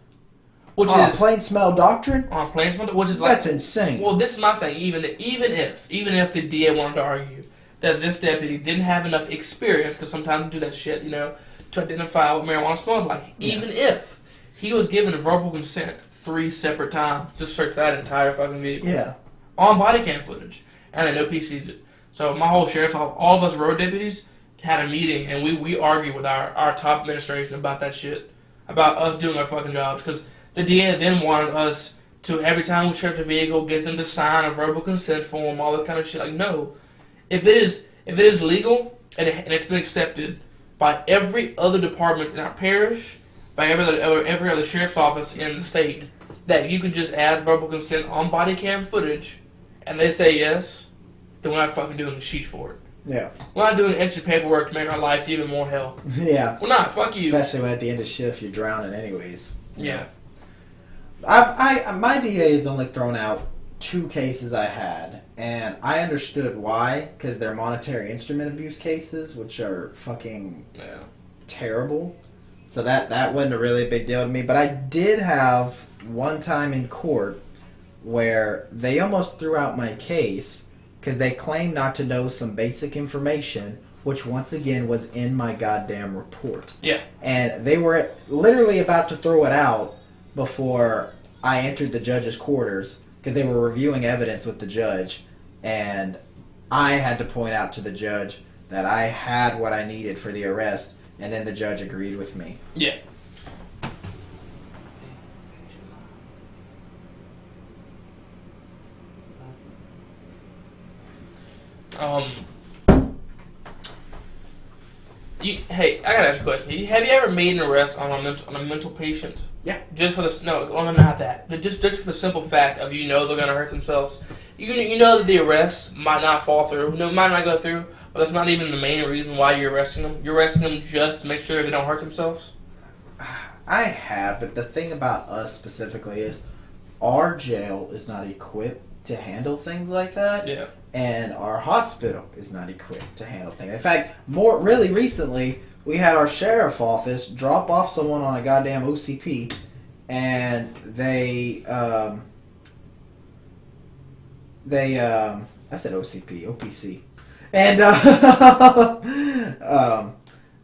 Which on is plain smell doctrine? On plain smell, which is like... That's insane. Well, this is my thing. Even if the DA wanted to argue that this deputy didn't have enough experience, because sometimes they do that shit, you know, to identify what marijuana smells like. Yeah. Even if he was given a verbal consent 3 separate times to search that entire fucking vehicle. Yeah. On body cam footage. And they no PC'd it. So my whole sheriff's, all of us road deputies had a meeting, and we argued with our top administration about that shit. About us doing our fucking jobs. Because the DA then wanted us to, every time we search a vehicle, get them to sign a verbal consent form, all this kind of shit. Like, no. If it is legal, and it's been accepted by every other department in our parish, by every other sheriff's office in the state, that you can just add verbal consent on body cam footage, and they say yes, then we're not fucking doing the sheet for it. Yeah. We're not doing extra paperwork to make our lives even more hell. Yeah. We're not. Fuck you. Especially when at the end of shift you're drowning anyways. Yeah. My DA has only thrown out 2 cases I had, and I understood why, because they're monetary instrument abuse cases, which are fucking terrible. So that wasn't a really big deal to me. But I did have one time in court where they almost threw out my case because they claimed not to know some basic information, which once again was in my goddamn report. Yeah. And they were literally about to throw it out before I entered the judge's quarters, because they were reviewing evidence with the judge, and I had to point out to the judge that I had what I needed for the arrest, and then the judge agreed with me. Yeah. Hey, I gotta ask you a question. Have you ever made an arrest on a mental patient? Yeah. Just for not that. But just for the simple fact of they're gonna hurt themselves. You know that the arrest might not fall through. No, might not go through. But that's not even the main reason why you're arresting them. You're arresting them just to make sure they don't hurt themselves. I have, but the thing about us specifically is our jail is not equipped to handle things like that. Yeah. And our hospital is not equipped to handle things. In fact, really recently, we had our sheriff office drop off someone on a goddamn OCP, and they I said OCP, OPC, and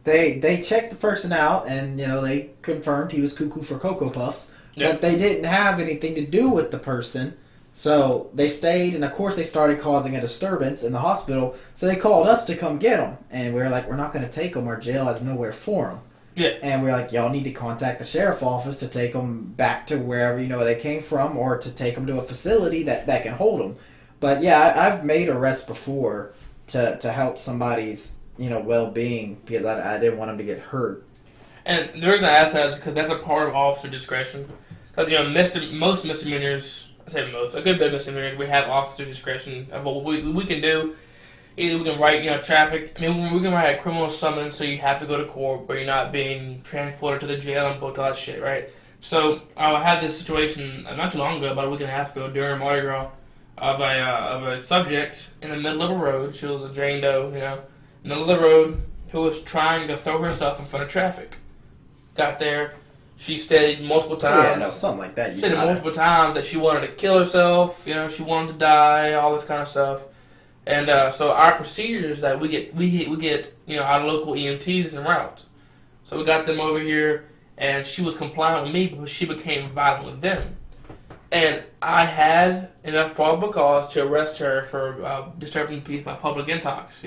they checked the person out, and they confirmed he was cuckoo for Cocoa Puffs, but they didn't have anything to do with the person. So they stayed, and of course they started causing a disturbance in the hospital. So they called us to come get them, and we were like, we're not going to take them. Our jail has nowhere for them. Yeah. And we were like, y'all need to contact the sheriff office to take them back to wherever they came from, or to take them to a facility that can hold them. But yeah, I've made arrests before to help somebody's well-being, because I didn't want them to get hurt. And the reason I ask that is because that's a part of officer discretion. Because most misdemeanors. I say most. A good bit of misdemeanors, we have officer discretion of what we can do. Either we can write, traffic. I mean, we can write a criminal summons, so you have to go to court, but you're not being transported to the jail and booked, all that shit, right? So I had this situation not too long ago, about a week and a half ago, during Mardi Gras, of a subject in the middle of a road. She was a Jane Doe, middle of the road, who was trying to throw herself in front of traffic. Got there. She stated multiple times. Yeah, something like that. Stated multiple times that she wanted to kill herself. She wanted to die. All this kind of stuff. And so our procedures that we get our local EMTs en route. So we got them over here, and she was compliant with me, but she became violent with them. And I had enough probable cause to arrest her for disturbing the peace by public intox.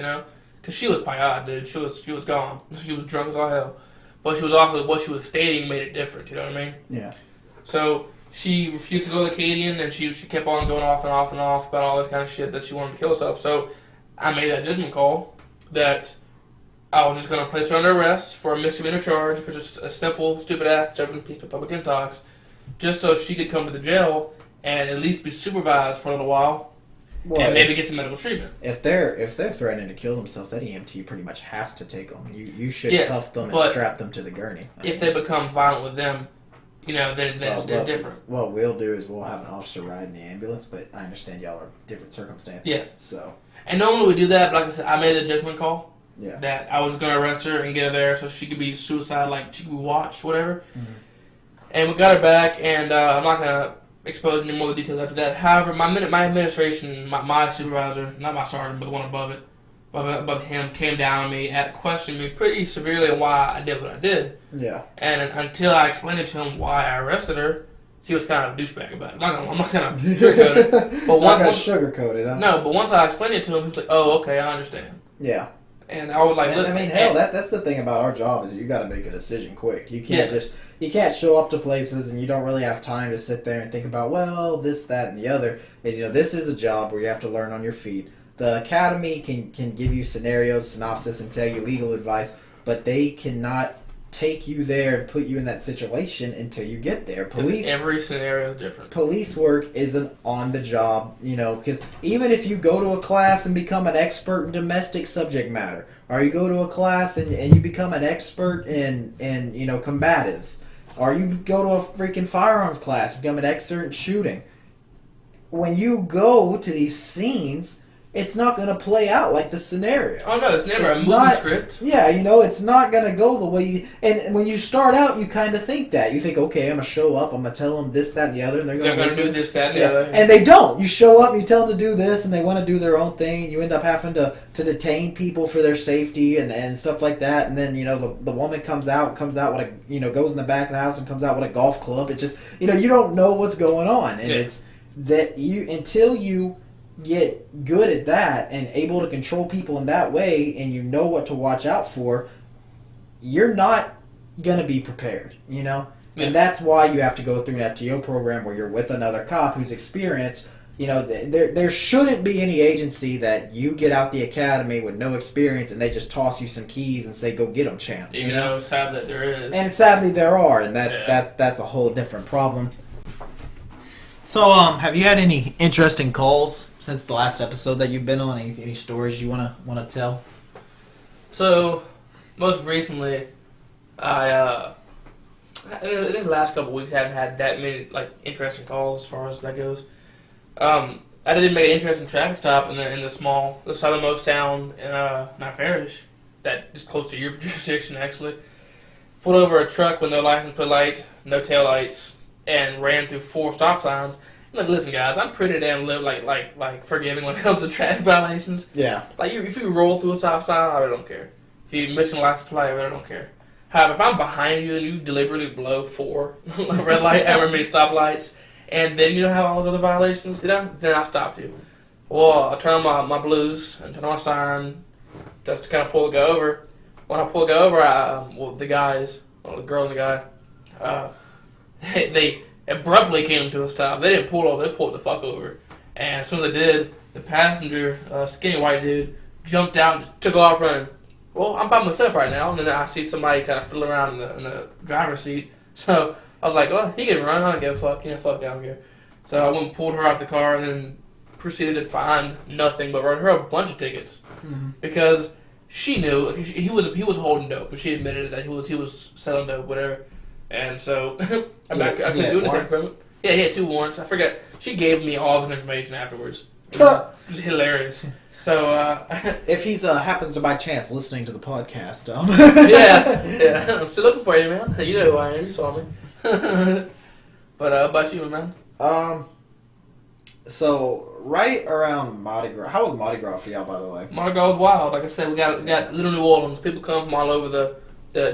Because she was payad, dude. She was gone. She was drunk as all hell. But she was also, what she was stating made it different, you know what I mean? Yeah. So she refused to go to the Acadian, and she kept on going off and off and off about all this kind of shit that she wanted to kill herself. So I made that judgment call that I was just going to place her under arrest for a misdemeanor charge for just a simple, stupid-ass disturbing peace by public intox, just so she could come to the jail and at least be supervised for a little while. Well, and maybe get some medical treatment. If they're threatening to kill themselves, that EMT pretty much has to take them. You should cuff them and strap them to the gurney. If they become violent with them, then they're different. What we'll do is we'll have an officer ride in the ambulance, but I understand y'all are different circumstances. Yeah. So. And normally we do that, but like I said, I made the judgment call. Yeah. That I was going to arrest her and get her there so she could be suicide, like she could be watched, whatever. Mm-hmm. And we got her back, and I'm not going to expose any more of the details after that. However, my administration, my supervisor, not my sergeant, but the one above it, above him, came down on me and questioned me pretty severely on why I did what I did. Yeah. And until I explained it to him why I arrested her, he was kind of a douchebag about it. I'm not going to sugarcoat it. But sugarcoat it, huh? No, but once I explained it to him, he was like, oh, okay, I understand. Yeah. And I was like, that's the thing about our job, is you got to make a decision quick. You can't you can't show up to places and you don't really have time to sit there and think about, well, this, that, and the other. This is a job where you have to learn on your feet. The academy can give you scenarios, synopsis, and tell you legal advice, but they cannot take you there and put you in that situation until you get there. Every scenario is different. Police work isn't on the job, because even if you go to a class and become an expert in domestic subject matter, or you go to a class and you become an expert in combatives, or you go to a freaking firearms class, become an expert in shooting, when you go to these scenes, it's not going to play out like the scenario. Oh, no, it's never a movie script. Yeah, it's not going to go the way you... And when you start out, you kind of think that. You think, okay, I'm going to show up, I'm going to tell them this, that, and the other, and they're going to do this, that, and the other. And they don't. You show up, you tell them to do this, and they want to do their own thing, and you end up having to detain people for their safety and stuff like that, and then, the woman comes out with a, goes in the back of the house and comes out with a golf club. It's just, you don't know what's going on, and that you until you get good at that and able to control people in that way, and you know what to watch out for, you're not gonna be prepared, you know. Yeah. And that's why you have to go through an FTO program where you're with another cop who's experienced. You know, there shouldn't be any agency that you get out the academy with no experience and they just toss you some keys and say, go get them, champ. You know, sad that there is. And sadly there are, and that's a whole different problem. So, have you had any interesting calls since the last episode that you've been on? Any stories you wanna tell? So, most recently, in the last couple of weeks, I haven't had that many interesting calls as far as that goes. I did make an interesting traffic stop in the southernmost town in my parish, that is close to your jurisdiction actually. Pulled over a truck with no license plate light, no tail lights, and ran through 4 stop signs. Look, listen, guys, I'm pretty damn forgiving when it comes to traffic violations. Yeah. If you roll through a stop sign, I really don't care. If you're missing a license plate, I really don't care. However, if I'm behind you and you deliberately blow 4 red light, however many stop lights, and then you don't have all those other violations, then I'll stop you. Well, I turn on my blues and turn on my siren just to kind of pull the guy over. When I pull the guy over, the girl and the guy, they abruptly came to a stop. They didn't pull over, they pulled the fuck over. And as soon as they did, the passenger, skinny white dude, jumped out and just took off running. Well, I'm by myself right now, and then I see somebody kind of fiddling around in the driver's seat. So I was like, well, he can run. I don't give a fuck. Fuck down here. So I went and pulled her out of the car and then proceeded to find nothing but wrote her a bunch of tickets. Mm-hmm. Because she knew he was holding dope, but she admitted that he was selling dope, whatever. And so I couldn't do anything from it. Yeah, he had 2 warrants. I forgot. She gave me all of his information afterwards. It was hilarious. So if he's happens to by chance listening to the podcast, yeah, I'm still looking for you, man. You know who I am. You saw me. But about you, man? So right around Mardi Gras. How was Mardi Gras for y'all, by the way? Mardi Gras was wild. Like I said, we got Little New Orleans. People come from all over the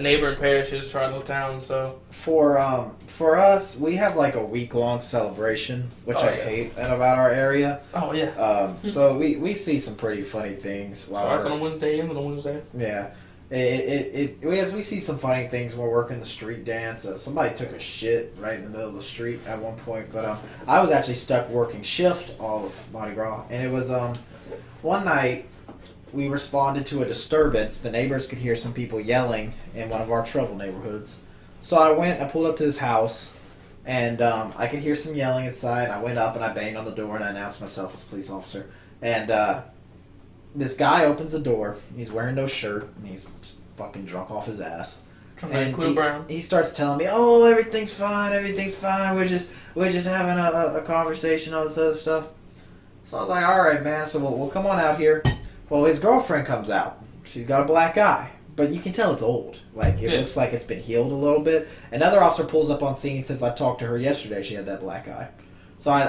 neighboring parishes to our little town. So for us, we have like a week-long celebration, which I hate about our area. Oh yeah. So we see some pretty funny things. Sorry on a Wednesday and on a Wednesday. Yeah. We see some funny things when we're working the street dance. Somebody took a shit right in the middle of the street at one point, but I was actually stuck working shift all of Mardi Gras, and it was one night we responded to a disturbance. The neighbors could hear some people yelling in one of our trouble neighborhoods, so I pulled up to this house, and I could hear some yelling inside. I went up and I banged on the door and I announced myself as a police officer, and this guy opens the door. He's wearing no shirt, and he's fucking drunk off his ass. And he starts telling me, "Oh, everything's fine. We're just having a conversation, all this other stuff." So I was like, "All right, man. So we'll come on out here." Well, his girlfriend comes out. She's got a black eye, but you can tell it's old. Like it looks like it's been healed a little bit. Another officer pulls up on scene and says, "I talked to her yesterday. She had that black eye." So I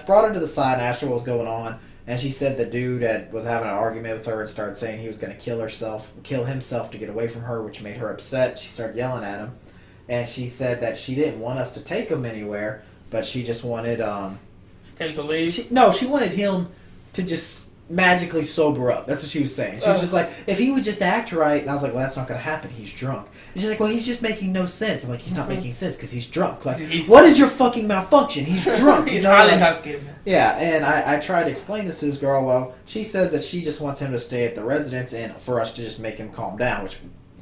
brought her to the side and asked her what was going on. And she said the dude was having an argument with her and started saying he was going to kill himself to get away from her, which made her upset. She started yelling at him. And she said that she didn't want us to take him anywhere, but she just wanted... him to leave? She wanted him to just magically sober up. That's what she was saying. She was just like, if he would just act right... And I was like, well, that's not going to happen. He's drunk. And she's like, well, he's just making no sense. I'm like, he's not making sense because he's drunk. Like, what is your fucking malfunction? He's drunk. He's highly intoxicated. Yeah, and I tried to explain this to this girl. Well, she says that she just wants him to stay at the residence and for us to just make him calm down, which,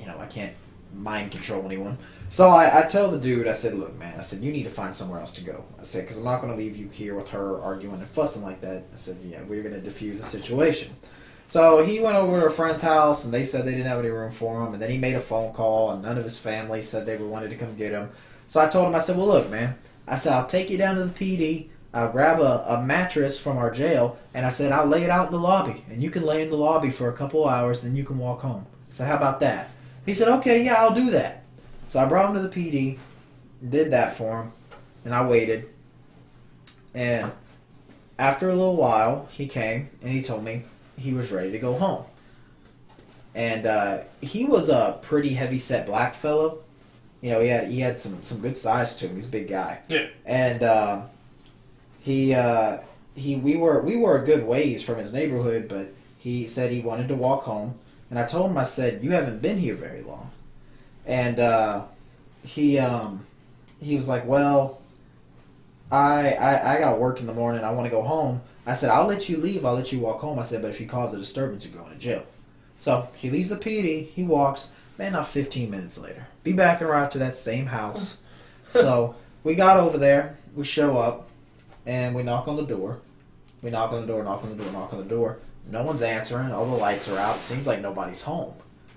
I can't mind control anyone. So I tell the dude, I said, look, man, I said, you need to find somewhere else to go. I said, because I'm not going to leave you here with her arguing and fussing like that. I said, yeah, we're going to defuse the situation. So he went over to a friend's house, and they said they didn't have any room for him. And then he made a phone call, and none of his family said they wanted to come get him. So I told him, I said, well, look, man. I said, I'll take you down to the PD. I'll grab a mattress from our jail, and I said, I'll lay it out in the lobby. And you can lay in the lobby for a couple hours, then you can walk home. I said, how about that? He said, okay, yeah, I'll do that. So I brought him to the PD, did that for him, and I waited. And after a little while, he came, and he told me he was ready to go home. And he was a pretty heavy-set black fellow. He had some good size to him. He's a big guy. Yeah. And we were a good ways from his neighborhood, but he said he wanted to walk home, and I told him, I said, you haven't been here very long, and he was like, well, I got work in the morning, I want to go home. I said, I'll let you leave, I'll let you walk home. I said, but if you cause a disturbance, you're going to jail. So he leaves the PD, he walks, man, not 15 minutes later, be back and right to that same house. So we got over there, we show up, and we knock on the door. We knock on the door, knock on the door, knock on the door. No one's answering, all the lights are out, it seems like nobody's home.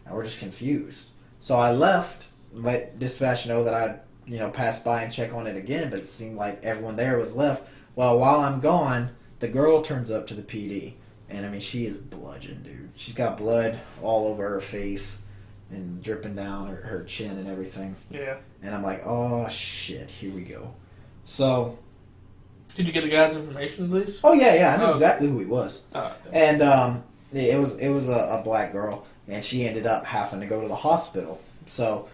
And we're just confused. So I left, let dispatch know that I'd pass by and check on it again, but it seemed like everyone there was left. Well, while I'm gone, the girl turns up to the PD, and I mean, she is bludgeoned, dude. She's got blood all over her face and dripping down her chin and everything. Yeah. And I'm like, oh shit, here we go. So, did you get the guy's information at least? oh yeah, I knew exactly who he was. Oh, And it was a black girl, and she ended up having to go to the hospital. So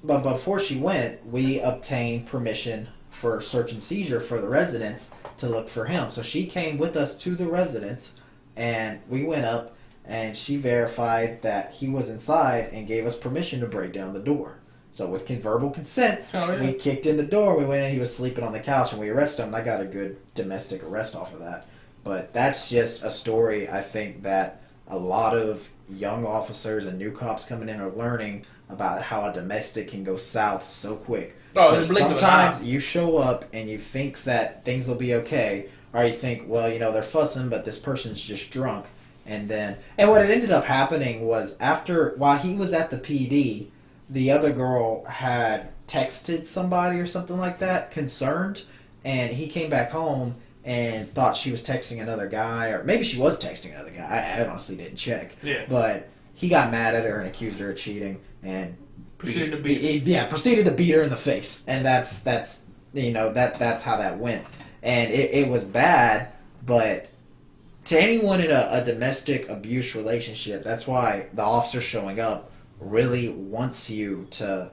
but before she went, we obtained permission for search and seizure for the residence to look for him. So she came with us to the residence, and we went up, and she verified that he was inside and gave us permission to break down the door. So with verbal consent, we kicked in the door, we went in, he was sleeping on the couch, and we arrested him, and I got a good domestic arrest off of that. But that's just a story, I think, that a lot of young officers and new cops coming in are learning about how a domestic can go south so quick. Oh, sometimes you show up and you think that things will be okay, or you think, well, they're fussing, but this person's just drunk. And what it ended up happening was while he was at the PD, the other girl had texted somebody or something like that, concerned, and he came back home and thought she was texting another guy, or maybe she was texting another guy. I honestly didn't check. Yeah. But he got mad at her and accused her of cheating, and proceeded to beat her in the face, and that's how that went, and it was bad. But to anyone in a domestic abuse relationship, that's why the officer showing up really wants you to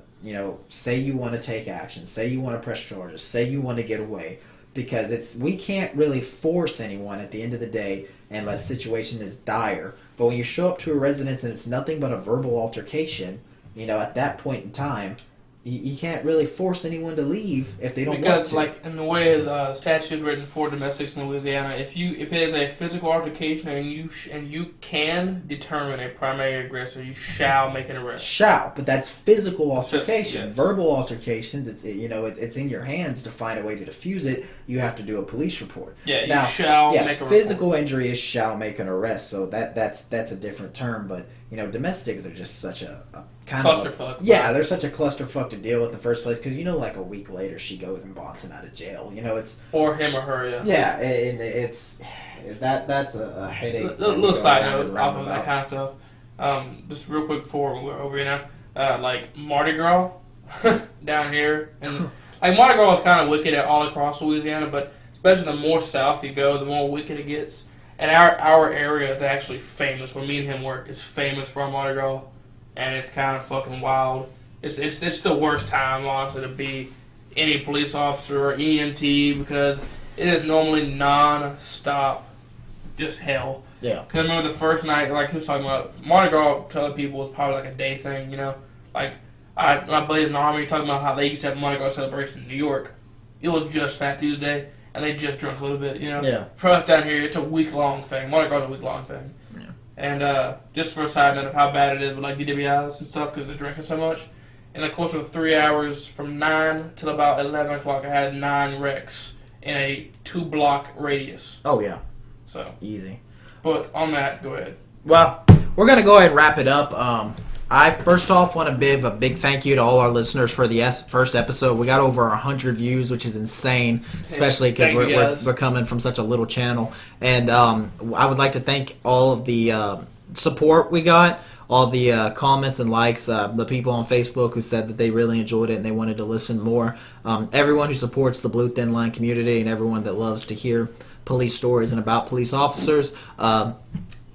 say you want to take action, say you want to press charges, say you want to get away, because we can't really force anyone at the end of the day unless the situation is dire. But when you show up to a residence and it's nothing but a verbal altercation, at that point in time, you can't really force anyone to leave if they don't want to. Because, like, in the way the statute is written for domestics in Louisiana, if it is a physical altercation and you can determine a primary aggressor, you shall make an arrest. Shall, but that's physical altercation. Yes. Verbal altercations, it's in your hands to find a way to diffuse it. You have to do a police report. Yeah, you shall make a report. Physical injury is shall make an arrest, so that's a different term. But domestics are just such a kind clusterfuck. Yeah, they're such a clusterfuck to deal with in the first place, because like a week later she goes and bonds him out of jail. It's or him or her. Yeah. Yeah, and it's that's a headache. Little side note off of that kind of stuff. Just real quick before we're over here now, like Mardi Gras down here, and like Mardi Gras is kind of wicked all across Louisiana, but especially the more south you go, the more wicked it gets. And our area is actually famous. Where me and him work is famous for our Mardi Gras, and it's kind of fucking wild. It's the worst time, honestly, to be any police officer or EMT, because it is normally non-stop, just hell. Yeah. Because I remember the first night, like, who's talking about Mardi Gras to other people was probably like a day thing, Like, my buddies in the Army talking about how they used to have Mardi Gras celebration in New York. It was just Fat Tuesday, and they just drunk a little bit, Yeah. For us down here, it's a week-long thing. Mardi Gras is a week-long thing. Yeah. And just for a side note of how bad it is with, like, DWIs and stuff, because they're drinking so much, in the course of 3 hours, from 9 till about 11 o'clock, I had 9 wrecks in a 2-block radius. Oh, yeah. So Easy. But on that, go ahead. Well, we're going to go ahead and wrap it up. I first off want to give a big thank you to all our listeners for the first episode. We got over 100 views, which is insane, especially because we're coming from such a little channel. And I would like to thank all of the support we got, all the comments and likes, the people on Facebook who said that they really enjoyed it and they wanted to listen more, everyone who supports the Blue Thin Line community, and everyone that loves to hear police stories and about police officers.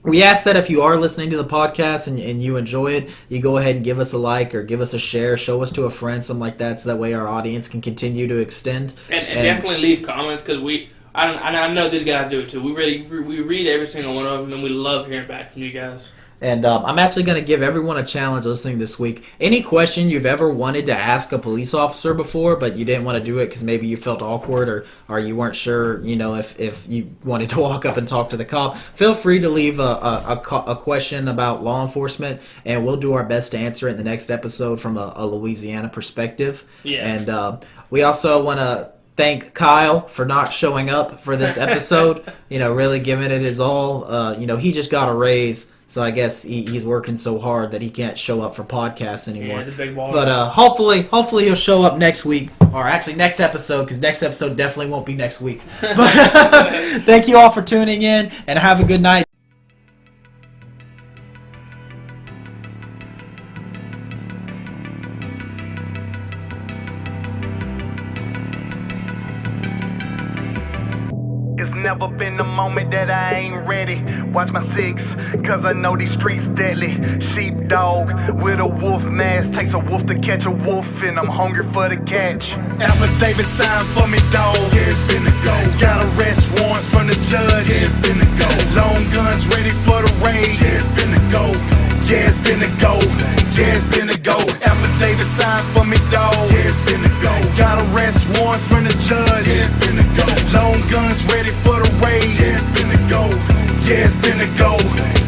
We ask that if you are listening to the podcast and you enjoy it, you go ahead and give us a like or give us a share, show us to a friend, something like that, so that way our audience can continue to extend. And definitely leave comments, because I know these guys do it too. We read every single one of them, and we love hearing back from you guys. And I'm actually going to give everyone a challenge listening this week. Any question you've ever wanted to ask a police officer before, but you didn't want to do it because maybe you felt awkward or you weren't sure, if you wanted to walk up and talk to the cop, feel free to leave a question about law enforcement, and we'll do our best to answer it in the next episode from a Louisiana perspective. Yeah. And we also want to thank Kyle for not showing up for this episode, really giving it his all. He just got a raise. So I guess he's working so hard that he can't show up for podcasts anymore. Yeah, he's a big baller. But hopefully he'll show up next week, or actually next episode, because next episode definitely won't be next week. But thank you all for tuning in, and have a good night. It's never been a moment that I ain't ready. Watch my six, cause I know these streets deadly. Sheepdog with a wolf mask. Takes a wolf to catch a wolf, and I'm hungry for the catch. Affidavit signed for me, dog. Yeah, it's been a go. Got arrest warrants from the judge. Yeah, it's been a go. Long guns ready for the raid. Yeah, it's been a go. Yeah, it's been a go. Yeah, it's been a go. Affidavit signed for me, dog. Yeah, it's been a go. Got arrest warrants from the judge. Yeah, it's been a go. Long guns ready for the raid. Yeah, it's been a go. Yeah, it's been a go.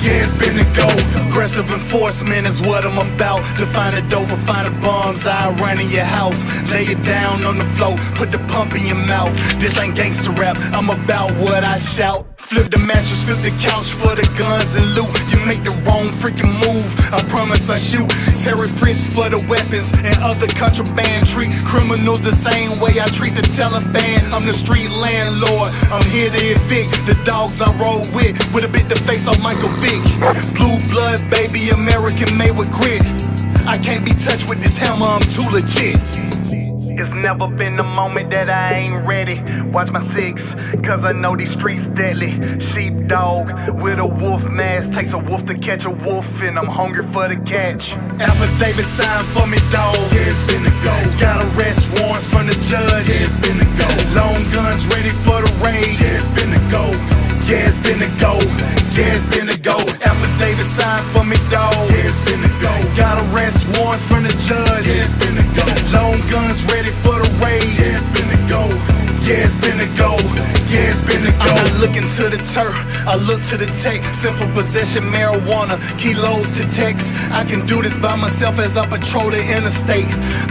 Yeah, it's been a go. Aggressive enforcement is what I'm about. To find the dope or find the bombs, I run in your house. Lay it down on the floor, put the pump in your mouth. This ain't gangster rap, I'm about what I shout. Flip the mattress, flip the couch for the guns and loot. You make the wrong freaking move, I promise I shoot. Terry Frisk for the weapons and other contraband. Treat criminals the same way I treat the Taliban. I'm the street landlord, I'm here to evict the dogs I roll with a bit the face of Michael Vick. Blue blood, baby, American made with grit. I can't be touched with this hammer, I'm too legit. It's never been a moment that I ain't ready. Watch my six, cause I know these streets deadly. Sheepdog with a wolf mask. Takes a wolf to catch a wolf, and I'm hungry for the catch. Affidavit signed for me, dog. Yeah, it's been a go. Got arrest warrants from the judge. Yeah, it's been a go. Long guns ready for the raid. Yeah, it's been a go. Yeah, it's been a go. Yeah, it's been a go. Affidavit signed for me, dog. Yeah, it's been a go. Got arrest warrants from the judge. Yeah, it's been a go. Long guns ready for the raid. Yeah, it's been a go. Yeah, it's been a go. Yeah, it's been a go. I'm not looking to the turf, I look to the tech. Simple possession, marijuana, kilos to text. I can do this by myself as I patrol the interstate.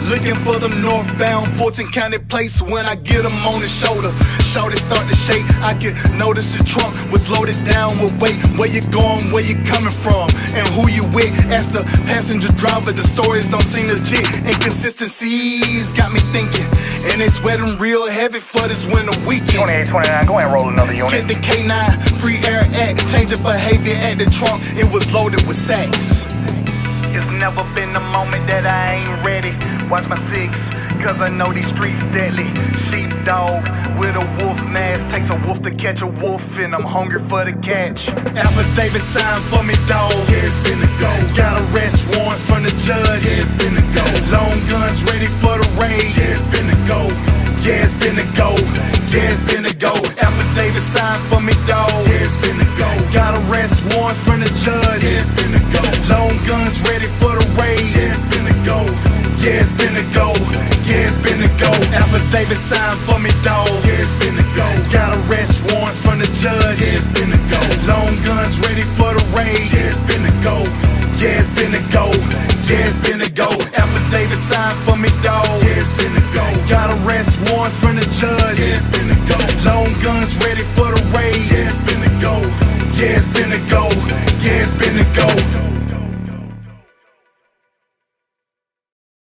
Looking for them northbound Fulton County plates. When I get them on the shoulder, shorty start to shake. I could notice the trunk was loaded down with weight. Where you going, where you coming from, and who you with. Ask the passenger driver, the stories don't seem legit. Inconsistencies got me thinking, and it's sweating real heavy for this winter weekend. 28, 29, go ahead and roll another unit. Get the K9, free air act, change of behavior at the trunk, it was loaded with sacks. It's never been a moment that I ain't ready. Watch my six, cause I know these streets deadly. Sheepdog with a wolf mask. Takes a wolf to catch a wolf, and I'm hungry for the catch. Affidavit signed for me, dog. Yeah, it's been a go. Got arrest warrants from the judge. Yeah, it's been a go. Long guns ready for the raid. Yeah, it's been a go. Yeah, it's been a go. Yeah, it's been a go. Affidavit signed for me, dog. Yeah, it's been a go. Got arrest warrants from the judge. Yeah, it's been a go. Long guns ready for the raid. Yeah, it's been a go. Yeah, it's been a go. Yeah, it's been a go. Affidavit signed for me, dog. Yeah, it's been a go. Got arrest warrants